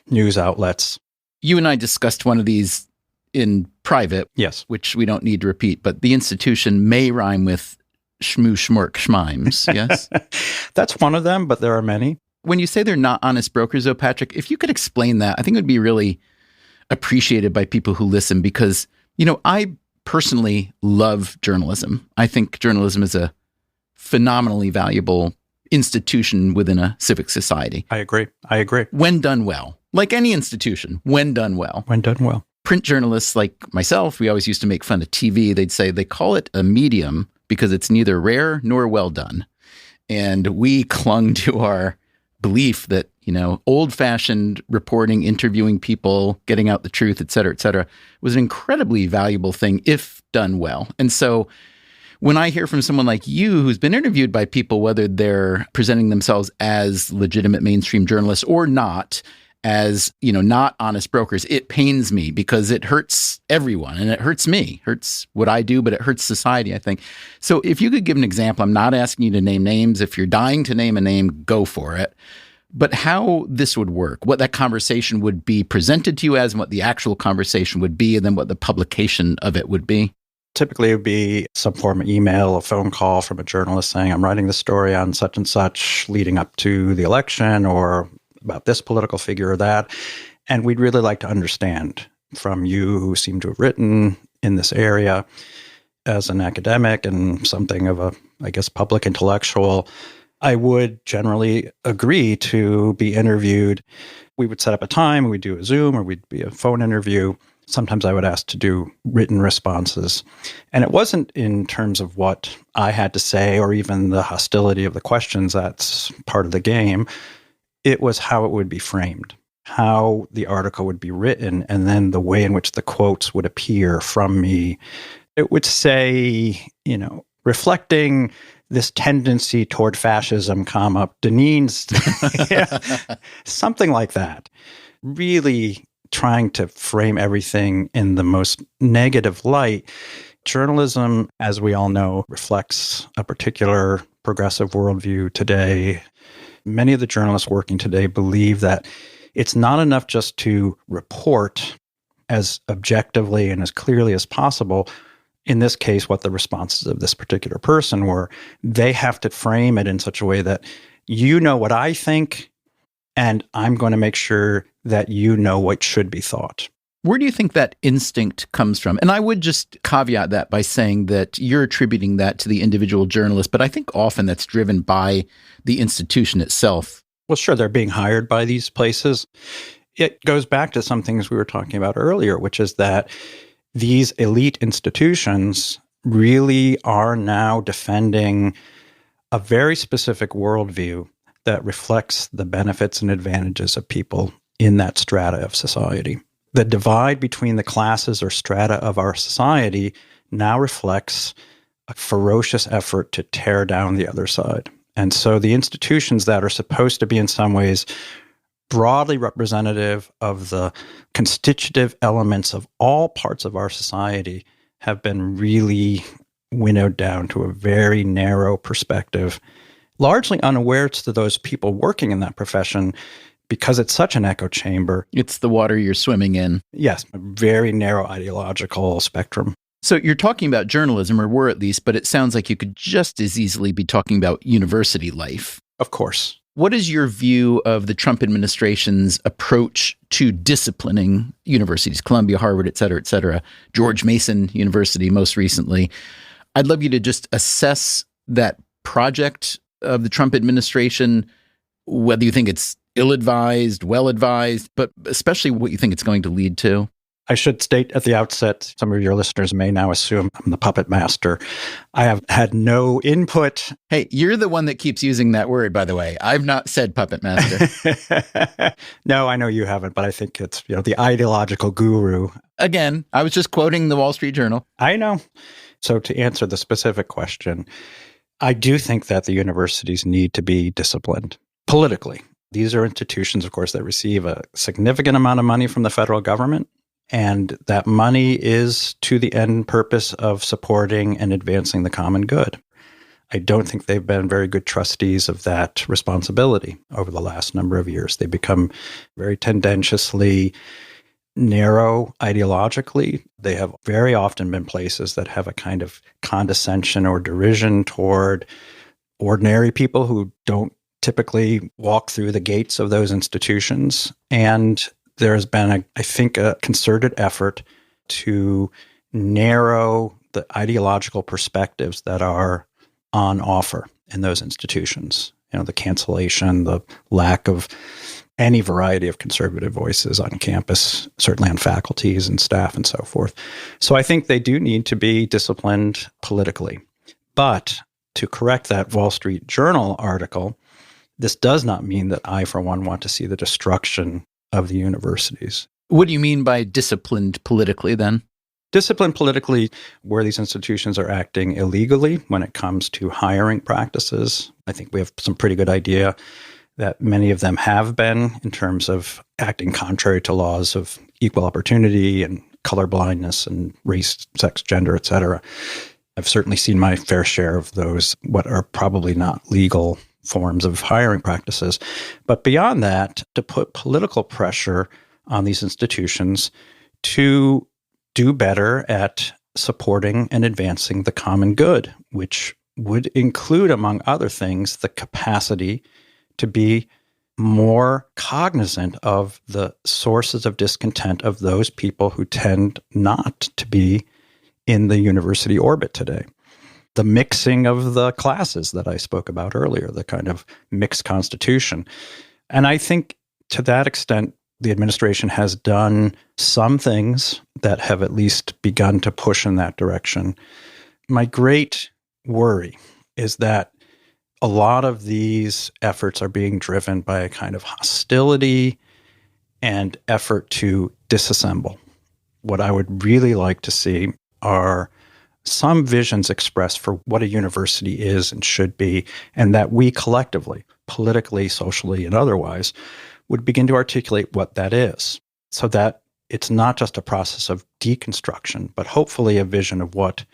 news outlets. You and I discussed one of these in private, yes, which we don't need to repeat, but the institution may rhyme with schmoo, schmork, schmimes, yes? That's one of them, but there are many. When you say they're not honest brokers, though, Patrick, if you could explain that, I think it would be really appreciated by people who listen because, I personally love journalism. I think journalism is a phenomenally valuable institution within a civic society. I agree. When done well. Like any institution, when done well. When done well. Print journalists like myself, we always used to make fun of TV. They'd say they call it a medium because it's neither rare nor well done. And we clung to our belief that, old-fashioned reporting, interviewing people, getting out the truth, et cetera, was an incredibly valuable thing if done well. And so when I hear from someone like you who's been interviewed by people, whether they're presenting themselves as legitimate mainstream journalists or not, as, not honest brokers, it pains me because it hurts everyone and it hurts me, hurts what I do, but it hurts society, I think. So if you could give an example, I'm not asking you to name names. If you're dying to name a name, go for it. But how this would work, what that conversation would be presented to you as and what the actual conversation would be, and then what the publication of it would be. Typically, it would be some form of email, a phone call from a journalist saying, I'm writing this story on such and such leading up to the election or about this political figure or that. And we'd really like to understand from you who seem to have written in this area as an academic and something of a, public intellectual. I would generally agree to be interviewed. We would set up a time, we'd do a Zoom or we'd be a phone interview. Sometimes I would ask to do written responses. And it wasn't in terms of what I had to say or even the hostility of the questions. That's part of the game. It was how it would be framed, how the article would be written, and then the way in which the quotes would appear from me. It would say, reflecting this tendency toward fascism, Deneen's, something like that. Really trying to frame everything in the most negative light. Journalism, as we all know, reflects a particular progressive worldview today. Many of the journalists working today believe that it's not enough just to report as objectively and as clearly as possible. In this case, what the responses of this particular person were, they have to frame it in such a way that you know what I think, and I'm going to make sure that you know what should be thought. Where do you think that instinct comes from? And I would just caveat that by saying that you're attributing that to the individual journalist, but I think often that's driven by the institution itself. Well, sure, they're being hired by these places. It goes back to some things we were talking about earlier, which is that these elite institutions really are now defending a very specific worldview that reflects the benefits and advantages of people in that strata of society. The divide between the classes or strata of our society now reflects a ferocious effort to tear down the other side. And so the institutions that are supposed to be in some ways broadly representative of the constitutive elements of all parts of our society have been really winnowed down to a very narrow perspective, largely unaware to those people working in that profession because it's such an echo chamber. It's the water you're swimming in. Yes, a very narrow ideological spectrum. So you're talking about journalism, or were at least, but it sounds like you could just as easily be talking about university life. Of course. What is your view of the Trump administration's approach to disciplining universities, Columbia, Harvard, et cetera, George Mason University most recently? I'd love you to just assess that project of the Trump administration, whether you think it's ill-advised, well-advised, but especially what you think it's going to lead to. I should state at the outset, some of your listeners may now assume I'm the puppet master. I have had no input. Hey, you're the one that keeps using that word, by the way. I've not said puppet master. No, I know you haven't, but I think it's, the ideological guru. Again, I was just quoting the Wall Street Journal. I know. So to answer the specific question, I do think that the universities need to be disciplined politically. These are institutions, of course, that receive a significant amount of money from the federal government. And that money is to the end purpose of supporting and advancing the common good. I don't think they've been very good trustees of that responsibility over the last number of years. They become very tendentiously narrow ideologically. They have very often been places that have a kind of condescension or derision toward ordinary people who don't typically walk through the gates of those institutions. And there's been, I think, a concerted effort to narrow the ideological perspectives that are on offer in those institutions. The cancellation, the lack of any variety of conservative voices on campus, certainly on faculties and staff and so forth. So I think they do need to be disciplined politically. But to correct that Wall Street Journal article, this does not mean that I, for one, want to see the destruction of the universities. What do you mean by disciplined politically then? Disciplined politically where these institutions are acting illegally when it comes to hiring practices. I think we have some pretty good idea that many of them have been in terms of acting contrary to laws of equal opportunity and colorblindness and race, sex, gender, et cetera. I've certainly seen my fair share of those, what are probably not legal forms of hiring practices. But beyond that, to put political pressure on these institutions to do better at supporting and advancing the common good, which would include, among other things, the capacity to be more cognizant of the sources of discontent of those people who tend not to be in the university orbit today. The mixing of the classes that I spoke about earlier, the kind of mixed constitution. And I think to that extent, the administration has done some things that have at least begun to push in that direction. My great worry is that a lot of these efforts are being driven by a kind of hostility and effort to disassemble. What I would really like to see are some visions expressed for what a university is and should be, and that we collectively, politically, socially, and otherwise, would begin to articulate what that is, so that it's not just a process of deconstruction, but hopefully a vision of what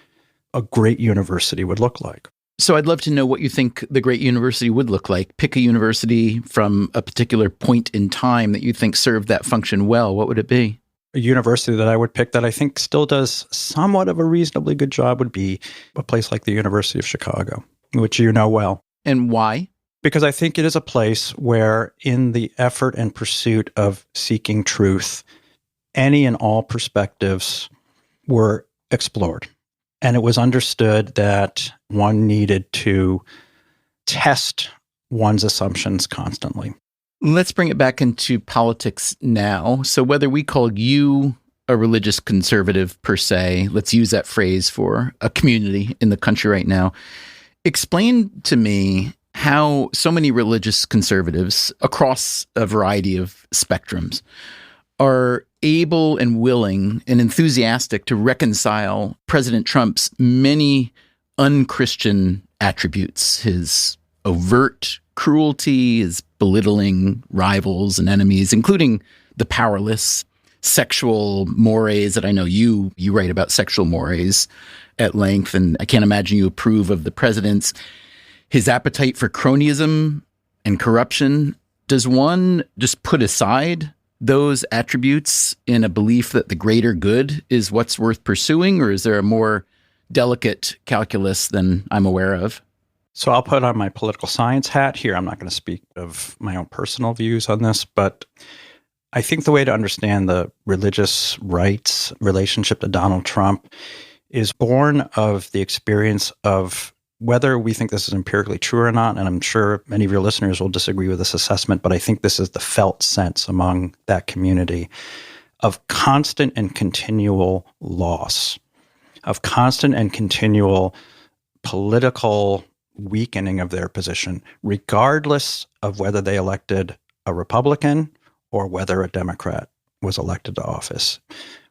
a great university would look like. So I'd love to know what you think the great university would look like. Pick a university from a particular point in time that you think served that function well. What would it be? A university that I would pick that I think still does somewhat of a reasonably good job would be a place like the University of Chicago, which you know well. And why? Because I think it is a place where, in the effort and pursuit of seeking truth, any and all perspectives were explored. And it was understood that one needed to test one's assumptions constantly. Let's bring it back into politics now. So whether we call you a religious conservative per se, let's use that phrase for a community in the country right now. Explain to me how so many religious conservatives across a variety of spectrums are able and willing and enthusiastic to reconcile President Trump's many unchristian attributes, his overt cruelty, his belittling rivals and enemies, including the powerless, sexual mores that I know you write about sexual mores at length, and I can't imagine you approve of the president's, his appetite for cronyism and corruption. Does one just put aside those attributes in a belief that the greater good is what's worth pursuing, or is there a more delicate calculus than I'm aware of? So I'll put on my political science hat here. I'm not going to speak of my own personal views on this, but I think the way to understand the religious right's relationship to Donald Trump is born of the experience of whether we think this is empirically true or not, and I'm sure many of your listeners will disagree with this assessment, but I think this is the felt sense among that community of constant and continual loss, of constant and continual political weakening of their position, regardless of whether they elected a Republican or whether a Democrat was elected to office.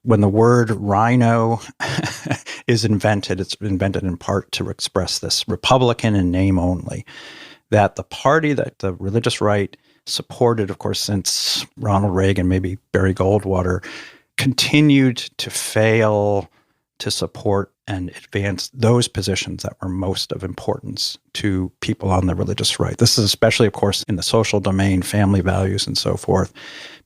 When the word rhino is invented, it's invented in part to express this Republican in name only, that the party that the religious right supported, of course, since Ronald Reagan, maybe Barry Goldwater, continued to fail to support and advance those positions that were most of importance to people on the religious right. This is especially, of course, in the social domain, family values and so forth,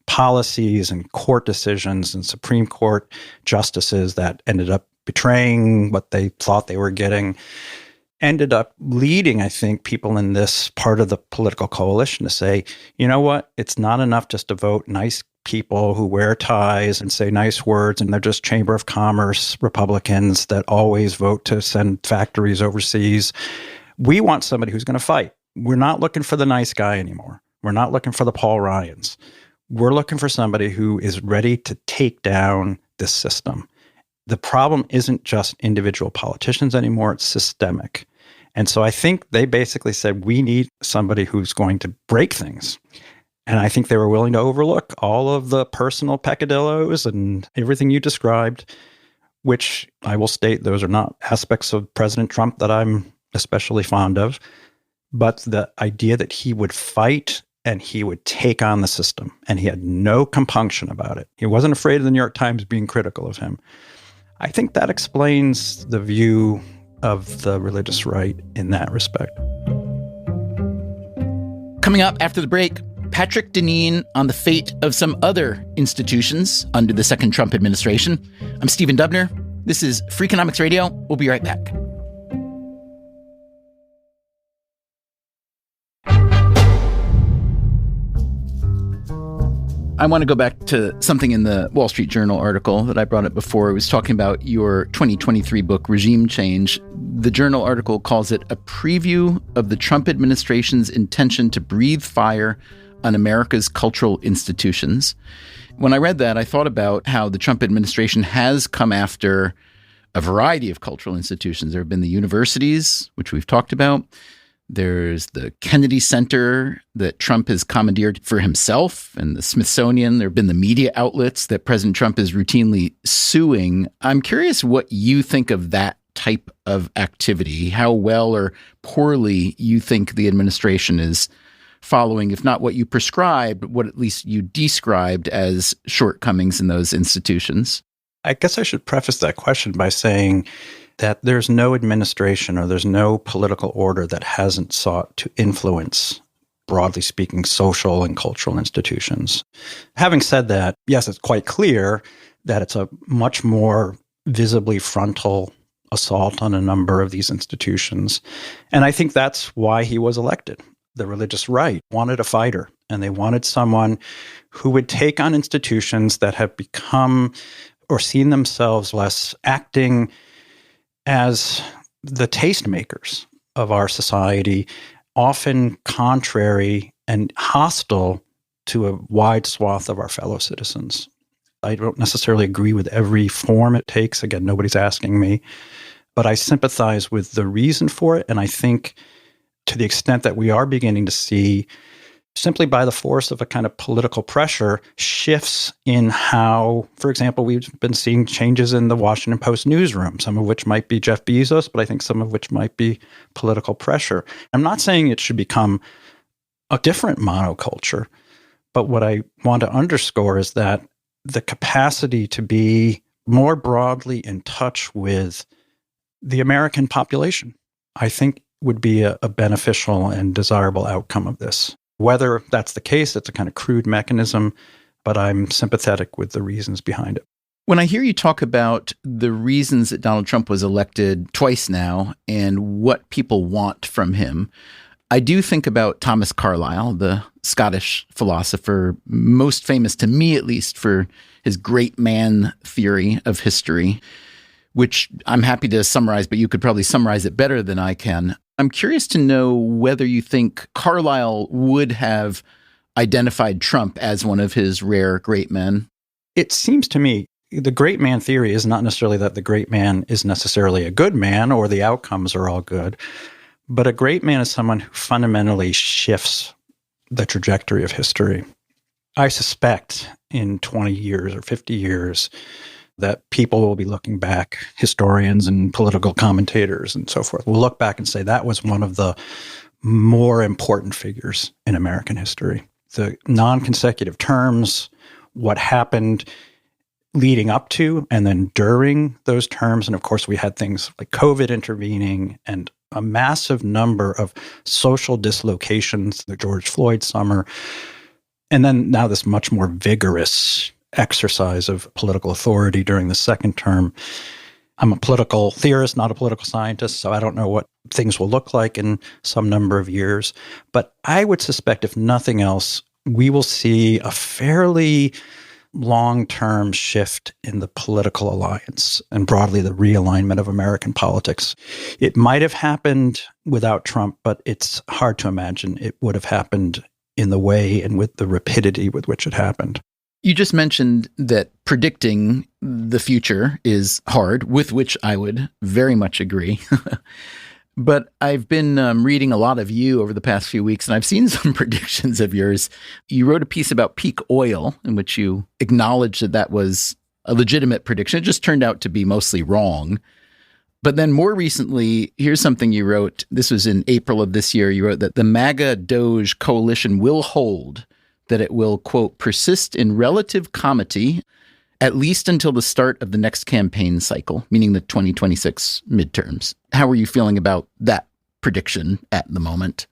policies and court decisions and Supreme Court justices that ended up betraying what they thought they were getting. ended up leading, I think, people in this part of the political coalition to say, you know what, it's not enough just to vote nice people who wear ties and say nice words, and they're just Chamber of Commerce Republicans that always vote to send factories overseas. We want somebody who's going to fight. We're not looking for the nice guy anymore. We're not looking for the Paul Ryans. We're looking for somebody who is ready to take down this system. The problem isn't just individual politicians anymore, it's systemic. And so I think they basically said, we need somebody who's going to break things. And I think they were willing to overlook all of the personal peccadillos and everything you described, which I will state those are not aspects of President Trump that I'm especially fond of. But the idea that he would fight and he would take on the system, and he had no compunction about it. He wasn't afraid of the New York Times being critical of him. I think that explains the view of the religious right in that respect. Coming up after the break, Patrick Deneen on the fate of some other institutions under the second Trump administration. I'm Stephen Dubner. This is Freakonomics Radio. We'll be right back. I want to go back to something in the Wall Street Journal article that I brought up before. It was talking about your 2023 book, Regime Change. The Journal article calls it a preview of the Trump administration's intention to breathe fire on America's cultural institutions. When I read that, I thought about how the Trump administration has come after a variety of cultural institutions. There have been the universities, which we've talked about. There's the Kennedy Center that Trump has commandeered for himself, and the Smithsonian. There have been the media outlets that President Trump is routinely suing. I'm curious what you think of that type of activity, how well or poorly you think the administration is following, if not what you prescribed, what at least you described as shortcomings in those institutions. I guess I should preface that question by saying that there's no administration or there's no political order that hasn't sought to influence, broadly speaking, social and cultural institutions. Having said that, yes, it's quite clear that it's a much more visibly frontal assault on a number of these institutions. And I think that's why he was elected. The religious right wanted a fighter, and they wanted someone who would take on institutions that have become or seen themselves less acting as the tastemakers of our society, often contrary and hostile to a wide swath of our fellow citizens. I don't necessarily agree with every form it takes. Again, nobody's asking me. But I sympathize with the reason for it. And I think to the extent that we are beginning to see, simply by the force of a kind of political pressure, shifts in how, for example, we've been seeing changes in the Washington Post newsroom, some of which might be Jeff Bezos, but I think some of which might be political pressure. I'm not saying it should become a different monoculture, but what I want to underscore is that the capacity to be more broadly in touch with the American population, I think, would be a beneficial and desirable outcome of this. Whether that's the case, it's a kind of crude mechanism, but I'm sympathetic with the reasons behind it. When I hear you talk about the reasons that Donald Trump was elected twice now and what people want from him, I do think about Thomas Carlyle, the Scottish philosopher, most famous to me at least for his great man theory of history, which I'm happy to summarize, but you could probably summarize it better than I can. I'm curious to know whether you think Carlyle would have identified Trump as one of his rare great men. It seems to me the great man theory is not necessarily that the great man is necessarily a good man or the outcomes are all good, but a great man is someone who fundamentally shifts the trajectory of history. I suspect in 20 years or 50 years that people will be looking back, historians and political commentators and so forth, will look back and say that was one of the more important figures in American history. The non-consecutive terms, what happened leading up to and then during those terms. And of course, we had things like COVID intervening and a massive number of social dislocations, the George Floyd summer, and then now this much more vigorous exercise of political authority during the second term. I'm a political theorist, not a political scientist, so I don't know what things will look like in some number of years. But I would suspect, if nothing else, we will see a fairly long-term shift in the political alliance and broadly the realignment of American politics. It might have happened without Trump, but it's hard to imagine it would have happened in the way and with the rapidity with which it happened. You just mentioned that predicting the future is hard, with which I would very much agree. But I've been reading a lot of you over the past few weeks, and I've seen some predictions of yours. You wrote a piece about peak oil in which you acknowledged that that was a legitimate prediction. It just turned out to be mostly wrong. But then more recently, here's something you wrote. This was in April of this year. You wrote that the MAGA Doge coalition will hold, that it will, quote, persist in relative comity at least until the start of the next campaign cycle, meaning the 2026 midterms. How are you feeling about that prediction at the moment?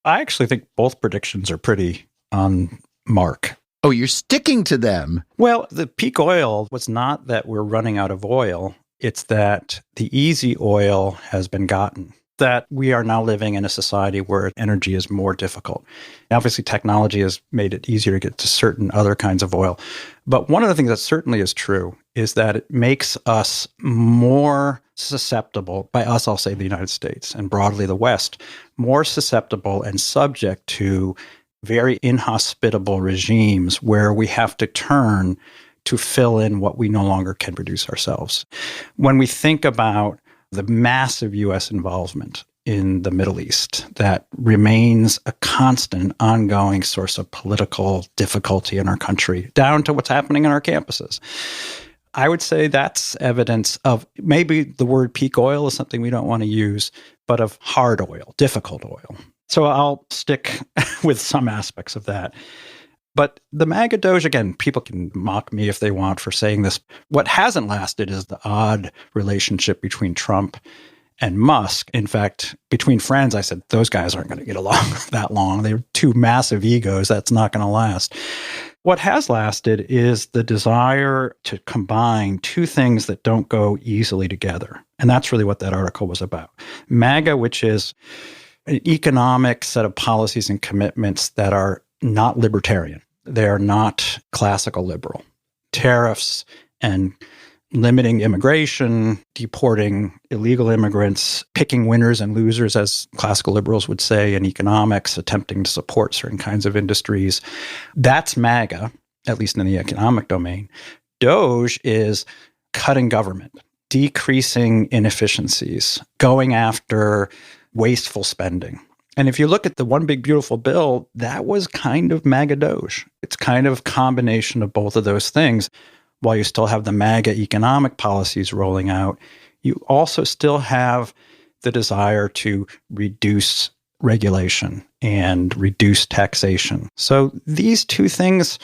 I actually think both predictions are pretty on mark. Oh, you're sticking to them. Well, the peak oil was not that we're running out of oil. It's that the easy oil has been gotten, that we are now living in a society where energy is more difficult. Obviously, technology has made it easier to get to certain other kinds of oil. But one of the things that certainly is true is that it makes us more susceptible, by us, I'll say the United States and broadly the West, more susceptible and subject to very inhospitable regimes where we have to turn to fill in what we no longer can produce ourselves. When we think about the massive U.S. involvement in the Middle East that remains a constant, ongoing source of political difficulty in our country, down to what's happening in our campuses. I would say that's evidence of, maybe the word peak oil is something we don't want to use, but of hard oil, difficult oil. So I'll stick with some aspects of that. But the MAGA Doge, again, people can mock me if they want for saying this. What hasn't lasted is the odd relationship between Trump and Musk. In fact, between friends, I said, those guys aren't going to get along that long. They're two massive egos. That's not going to last. What has lasted is the desire to combine two things that don't go easily together. And that's really what that article was about. MAGA, which is an economic set of policies and commitments that are not libertarian. They are not classical liberal. Tariffs and limiting immigration, deporting illegal immigrants, picking winners and losers, as classical liberals would say in economics, attempting to support certain kinds of industries. That's MAGA, at least in the economic domain. Doge is cutting government, decreasing inefficiencies, going after wasteful spending. And if you look at the One Big Beautiful Bill, that was kind of MAGA Doge. It's kind of a combination of both of those things. While you still have the MAGA economic policies rolling out, you also still have the desire to reduce regulation and reduce taxation. So these two things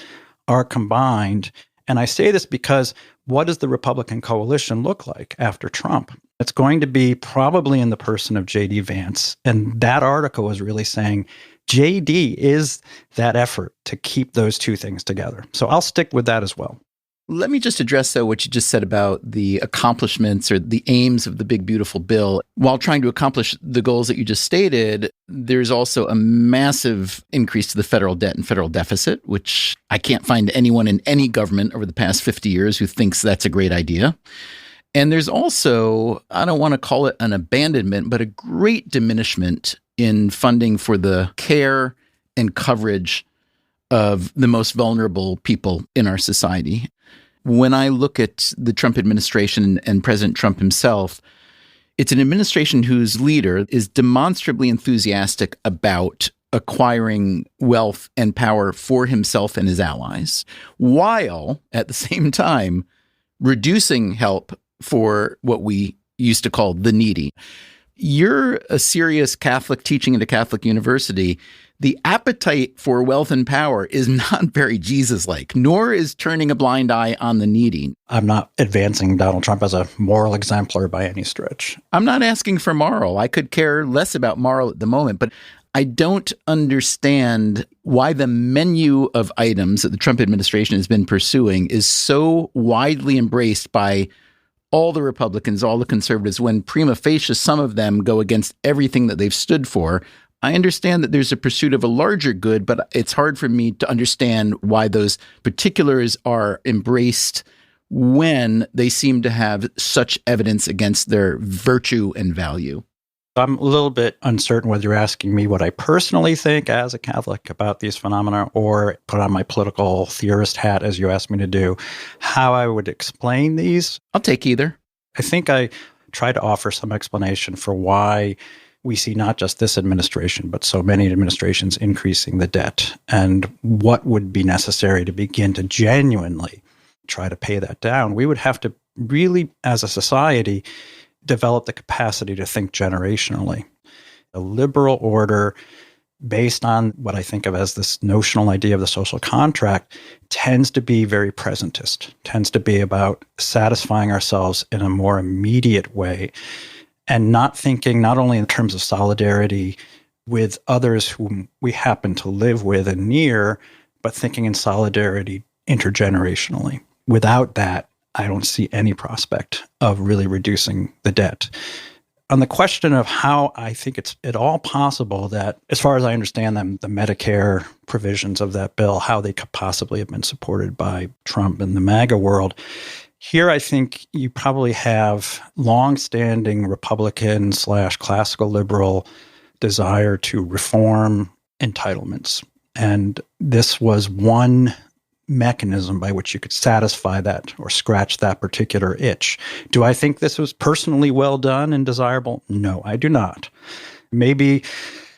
are combined. And I say this because what does the Republican coalition look like after Trump? It's going to be probably in the person of J.D. Vance. And that article was really saying J.D. is that effort to keep those two things together. So I'll stick with that as well. Let me just address, though, what you just said about the accomplishments or the aims of the Big Beautiful Bill. While trying to accomplish the goals that you just stated, there's also a massive increase to the federal debt and federal deficit, which I can't find anyone in any government over the past 50 years who thinks that's a great idea. And there's also, I don't want to call it an abandonment, but a great diminishment in funding for the care and coverage of the most vulnerable people in our society. When I look at the Trump administration and President Trump himself, it's an administration whose leader is demonstrably enthusiastic about acquiring wealth and power for himself and his allies, while at the same time reducing help for what we used to call the needy. You're a serious Catholic teaching at a Catholic university. The appetite for wealth and power is not very Jesus-like, nor is turning a blind eye on the needy. I'm not advancing Donald Trump as a moral exemplar by any stretch. I'm not asking for moral. I could care less about moral at the moment, but I don't understand why the menu of items that the Trump administration has been pursuing is so widely embraced by all the Republicans, all the conservatives, when prima facie some of them go against everything that they've stood for. I understand that there's a pursuit of a larger good, but it's hard for me to understand why those particulars are embraced when they seem to have such evidence against their virtue and value. I'm a little bit uncertain whether you're asking me what I personally think as a Catholic about these phenomena, or put on my political theorist hat, as you asked me to do, how I would explain these. I'll take either. I think I try to offer some explanation for why we see not just this administration, but so many administrations increasing the debt, and what would be necessary to begin to genuinely try to pay that down. We would have to really, as a society, develop the capacity to think generationally. A liberal order based on what I think of as this notional idea of the social contract tends to be very presentist, tends to be about satisfying ourselves in a more immediate way, and not thinking not only in terms of solidarity with others whom we happen to live with and near, but thinking in solidarity intergenerationally. Without that, I don't see any prospect of really reducing the debt. On the question of how I think it's at all possible that, as far as I understand them, the Medicare provisions of that bill, how they could possibly have been supported by Trump and the MAGA world, here I think you probably have longstanding Republican / classical liberal desire to reform entitlements. And this was one mechanism by which you could satisfy that or scratch that particular itch. Do I think this was personally well done and desirable? No, I do not. Maybe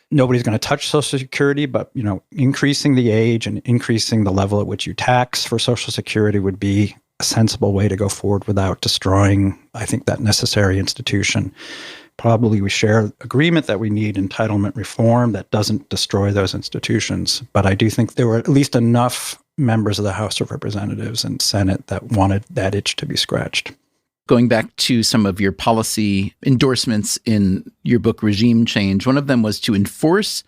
nobody's going to touch Social Security, but increasing the age and increasing the level at which you tax for Social Security would be a sensible way to go forward without destroying, I think, that necessary institution. Probably we share agreement that we need entitlement reform that doesn't destroy those institutions. But I do think there were at least enough members of the House of Representatives and Senate that wanted that itch to be scratched. Going back to some of your policy endorsements in your book, Regime Change, one of them was to enforce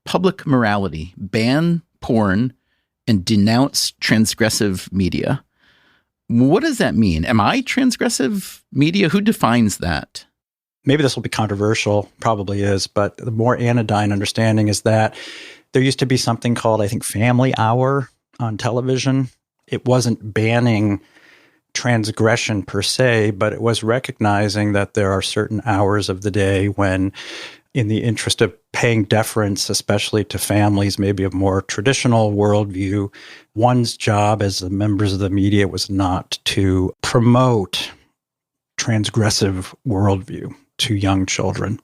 public morality, ban porn, and denounce transgressive media. What does that mean? Am I transgressive media? Who defines that? Maybe this will be controversial, probably is, but the more anodyne understanding is that there used to be something called, I think, Family Hour on television. It wasn't banning transgression per se, but it was recognizing that there are certain hours of the day when, in the interest of paying deference, especially to families maybe of more traditional worldview, one's job as the members of the media was not to promote transgressive worldview to young children.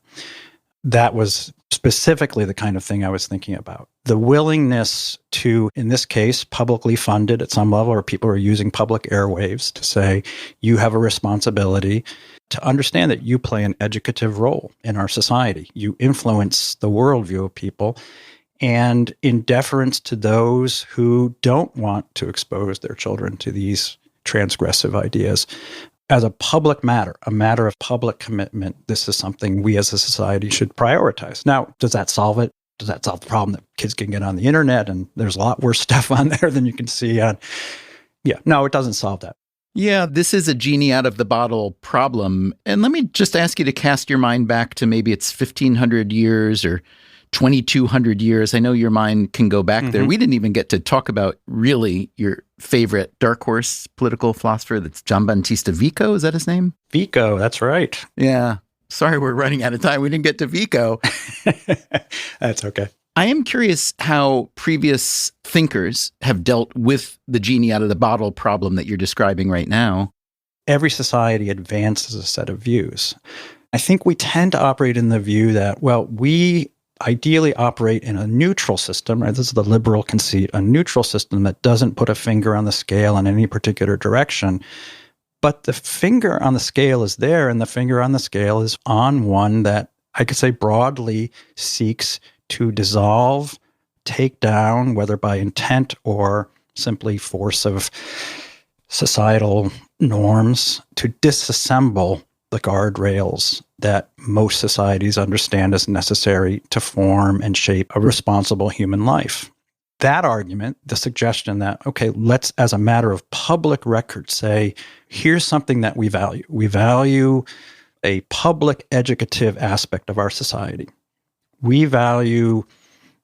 That was specifically the kind of thing I was thinking about. The willingness to, in this case, publicly funded at some level, or people who are using public airwaves to say, you have a responsibility to understand that you play an educative role in our society. You influence the worldview of people. And in deference to those who don't want to expose their children to these transgressive ideas, as a public matter, a matter of public commitment, this is something we as a society should prioritize. Now, does that solve it? Does that solve the problem that kids can get on the internet and there's a lot worse stuff on there than you can see on? Yeah, no, it doesn't solve that. Yeah, this is a genie out of the bottle problem. And let me just ask you to cast your mind back to maybe it's 1,500 years or 2,200 years. I know your mind can go back there. We didn't even get to talk about really your favorite dark horse political philosopher. That's John Bautista Vico. Is that his name? Vico, that's right. Yeah. Sorry, we're running out of time. We didn't get to Vico. That's okay. I am curious how previous thinkers have dealt with the genie out of the bottle problem that you're describing right now. Every society advances a set of views. I think we tend to operate in the view that, well, we ideally operate in a neutral system, right? This is the liberal conceit, a neutral system that doesn't put a finger on the scale in any particular direction. But the finger on the scale is there, and the finger on the scale is on one that I could say broadly seeks to dissolve, take down, whether by intent or simply force of societal norms, to disassemble the guardrails that most societies understand as necessary to form and shape a responsible human life. that argument, the suggestion that, okay, let's, as a matter of public record, say, here's something that we value. We value a public educative aspect of our society. We value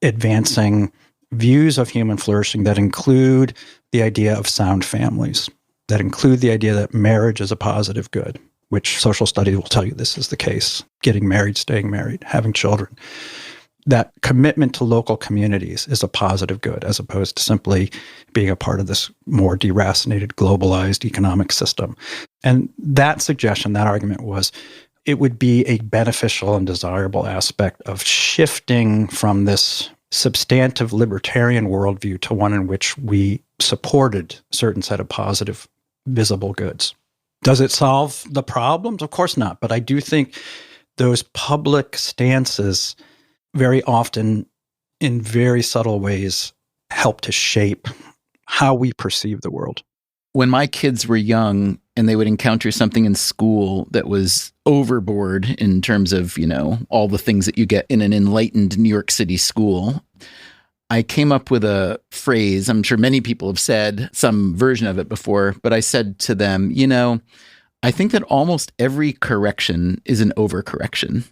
advancing views of human flourishing that include the idea of sound families, that include the idea that marriage is a positive good, which social studies will tell you this is the case. Getting married, staying married, having children. That commitment to local communities is a positive good, as opposed to simply being a part of this more deracinated, globalized economic system. And that suggestion, that argument was, it would be a beneficial and desirable aspect of shifting from this substantive libertarian worldview to one in which we supported a certain set of positive, visible goods. Does it solve the problems? Of course not. But I do think those public stances very often, in very subtle ways, help to shape how we perceive the world. When my kids were young and they would encounter something in school that was overboard in terms of, all the things that you get in an enlightened New York City school, I came up with a phrase. I'm sure many people have said some version of it before, but I said to them, I think that almost every correction is an overcorrection.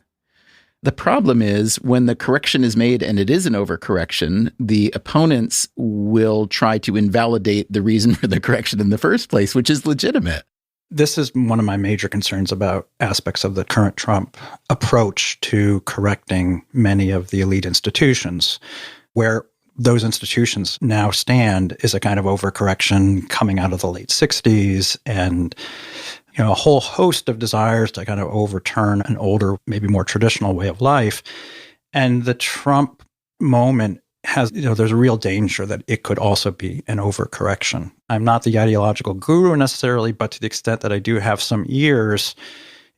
The problem is when the correction is made and it is an overcorrection, the opponents will try to invalidate the reason for the correction in the first place, which is legitimate. This is one of my major concerns about aspects of the current Trump approach to correcting many of the elite institutions, where those institutions now stand is a kind of overcorrection coming out of the late 60s and a whole host of desires to kind of overturn an older, maybe more traditional way of life. And the Trump moment has, there's a real danger that it could also be an overcorrection. I'm not the ideological guru necessarily, but to the extent that I do have some ears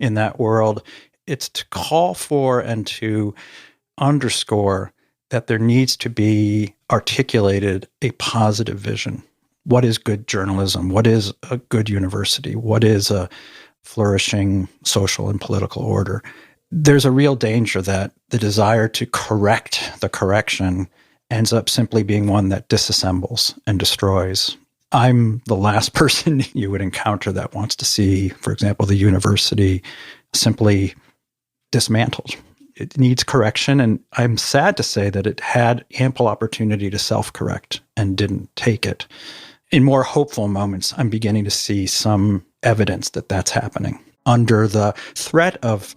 in that world, it's to call for and to underscore that there needs to be articulated a positive vision. What is good journalism? What is a good university? What is a flourishing social and political order? There's a real danger that the desire to correct the correction ends up simply being one that disassembles and destroys. I'm the last person you would encounter that wants to see, for example, the university simply dismantled. It needs correction, and I'm sad to say that it had ample opportunity to self-correct and didn't take it. In more hopeful moments, I'm beginning to see some evidence that that's happening. Under the threat of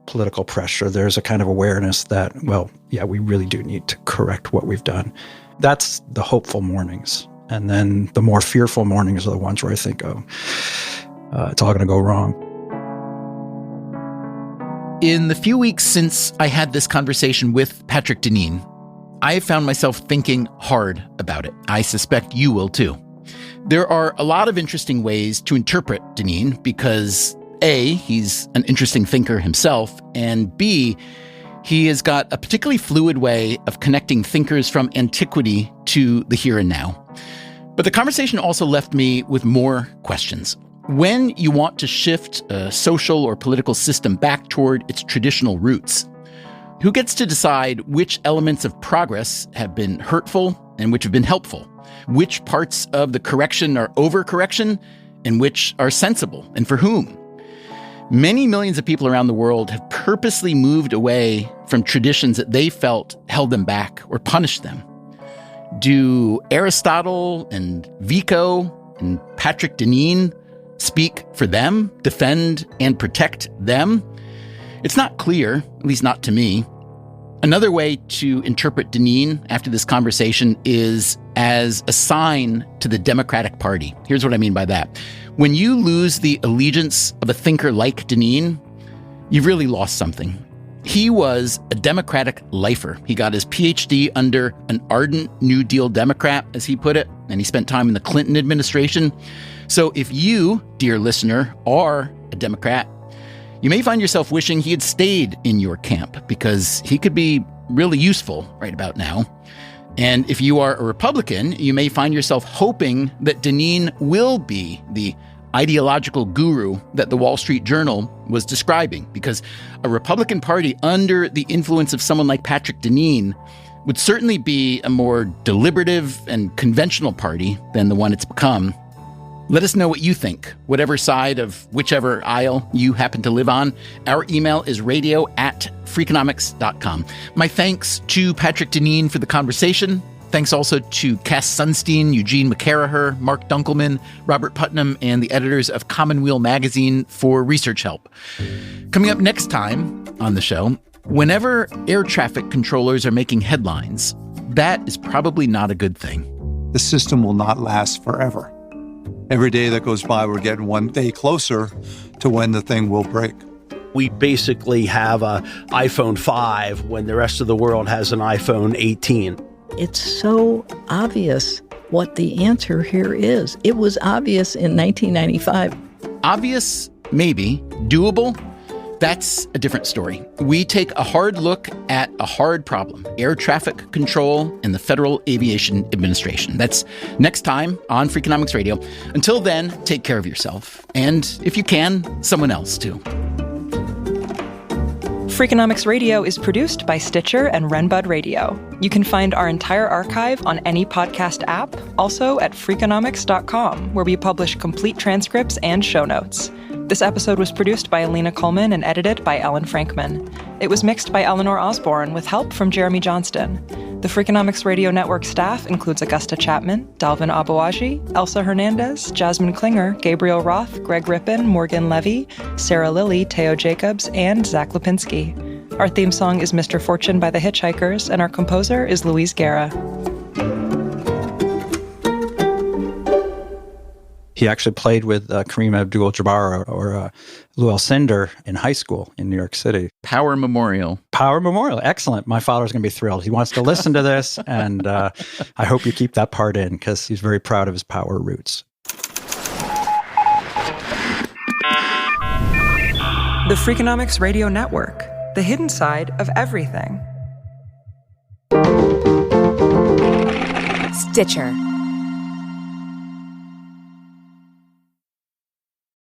political pressure, there's a kind of awareness that, we really do need to correct what we've done. That's the hopeful mornings. And then the more fearful mornings are the ones where I think, it's all going to go wrong. In the few weeks since I had this conversation with Patrick Deneen, I have found myself thinking hard about it. I suspect you will too. There are a lot of interesting ways to interpret Deneen because A, he's an interesting thinker himself, and B, he has got a particularly fluid way of connecting thinkers from antiquity to the here and now. But the conversation also left me with more questions. When you want to shift a social or political system back toward its traditional roots, who gets to decide which elements of progress have been hurtful and which have been helpful? Which parts of the correction are overcorrection and which are sensible, and for whom? Many millions of people around the world have purposely moved away from traditions that they felt held them back or punished them. Do Aristotle and Vico and Patrick Deneen speak for them, defend and protect them? It's not clear, at least not to me. Another way to interpret Deneen after this conversation is as a sign to the Democratic Party. Here's what I mean by that. When you lose the allegiance of a thinker like Deneen, you've really lost something. He was a Democratic lifer. He got his PhD under an ardent New Deal Democrat, as he put it, and he spent time in the Clinton administration. So if you, dear listener, are a Democrat, you may find yourself wishing he had stayed in your camp because he could be really useful right about now. And if you are a Republican, you may find yourself hoping that Deneen will be the ideological guru that the Wall Street Journal was describing, because a Republican Party under the influence of someone like Patrick Deneen would certainly be a more deliberative and conventional party than the one it's become. Let us know what you think, whatever side of whichever aisle you happen to live on. Our email is radio@freakonomics.com. My thanks to Patrick Deneen for the conversation. Thanks also to Cass Sunstein, Eugene McCarraher, Mark Dunkelman, Robert Putnam, and the editors of Commonweal magazine for research help. Coming up next time on the show, whenever air traffic controllers are making headlines, that is probably not a good thing. The system will not last forever. Every day that goes by, we're getting one day closer to when the thing will break. We basically have an iPhone 5 when the rest of the world has an iPhone 18. It's so obvious what the answer here is. It was obvious in 1995. Obvious, maybe. Doable? That's a different story. We take a hard look at a hard problem, air traffic control and the Federal Aviation Administration. That's next time on Freakonomics Radio. Until then, take care of yourself. And if you can, someone else too. Freakonomics Radio is produced by Stitcher and Renbud Radio. You can find our entire archive on any podcast app, also at Freakonomics.com, where we publish complete transcripts and show notes. This episode was produced by Alina Coleman and edited by Ellen Frankman. It was mixed by Eleanor Osborne with help from Jeremy Johnston. The Freakonomics Radio Network staff includes Augusta Chapman, Dalvin Abuaji, Elsa Hernandez, Jasmine Klinger, Gabriel Roth, Greg Rippin, Morgan Levy, Sarah Lilly, Teo Jacobs, and Zach Lipinski. Our theme song is Mr. Fortune by the Hitchhikers, and our composer is Louise Guerra. He actually played with Kareem Abdul-Jabbar or Lou Alcindor in high school in New York City. Power Memorial. Power Memorial. Excellent. My father's going to be thrilled. He wants to listen to this, and I hope you keep that part in because he's very proud of his power roots. The Freakonomics Radio Network, the hidden side of everything. Stitcher.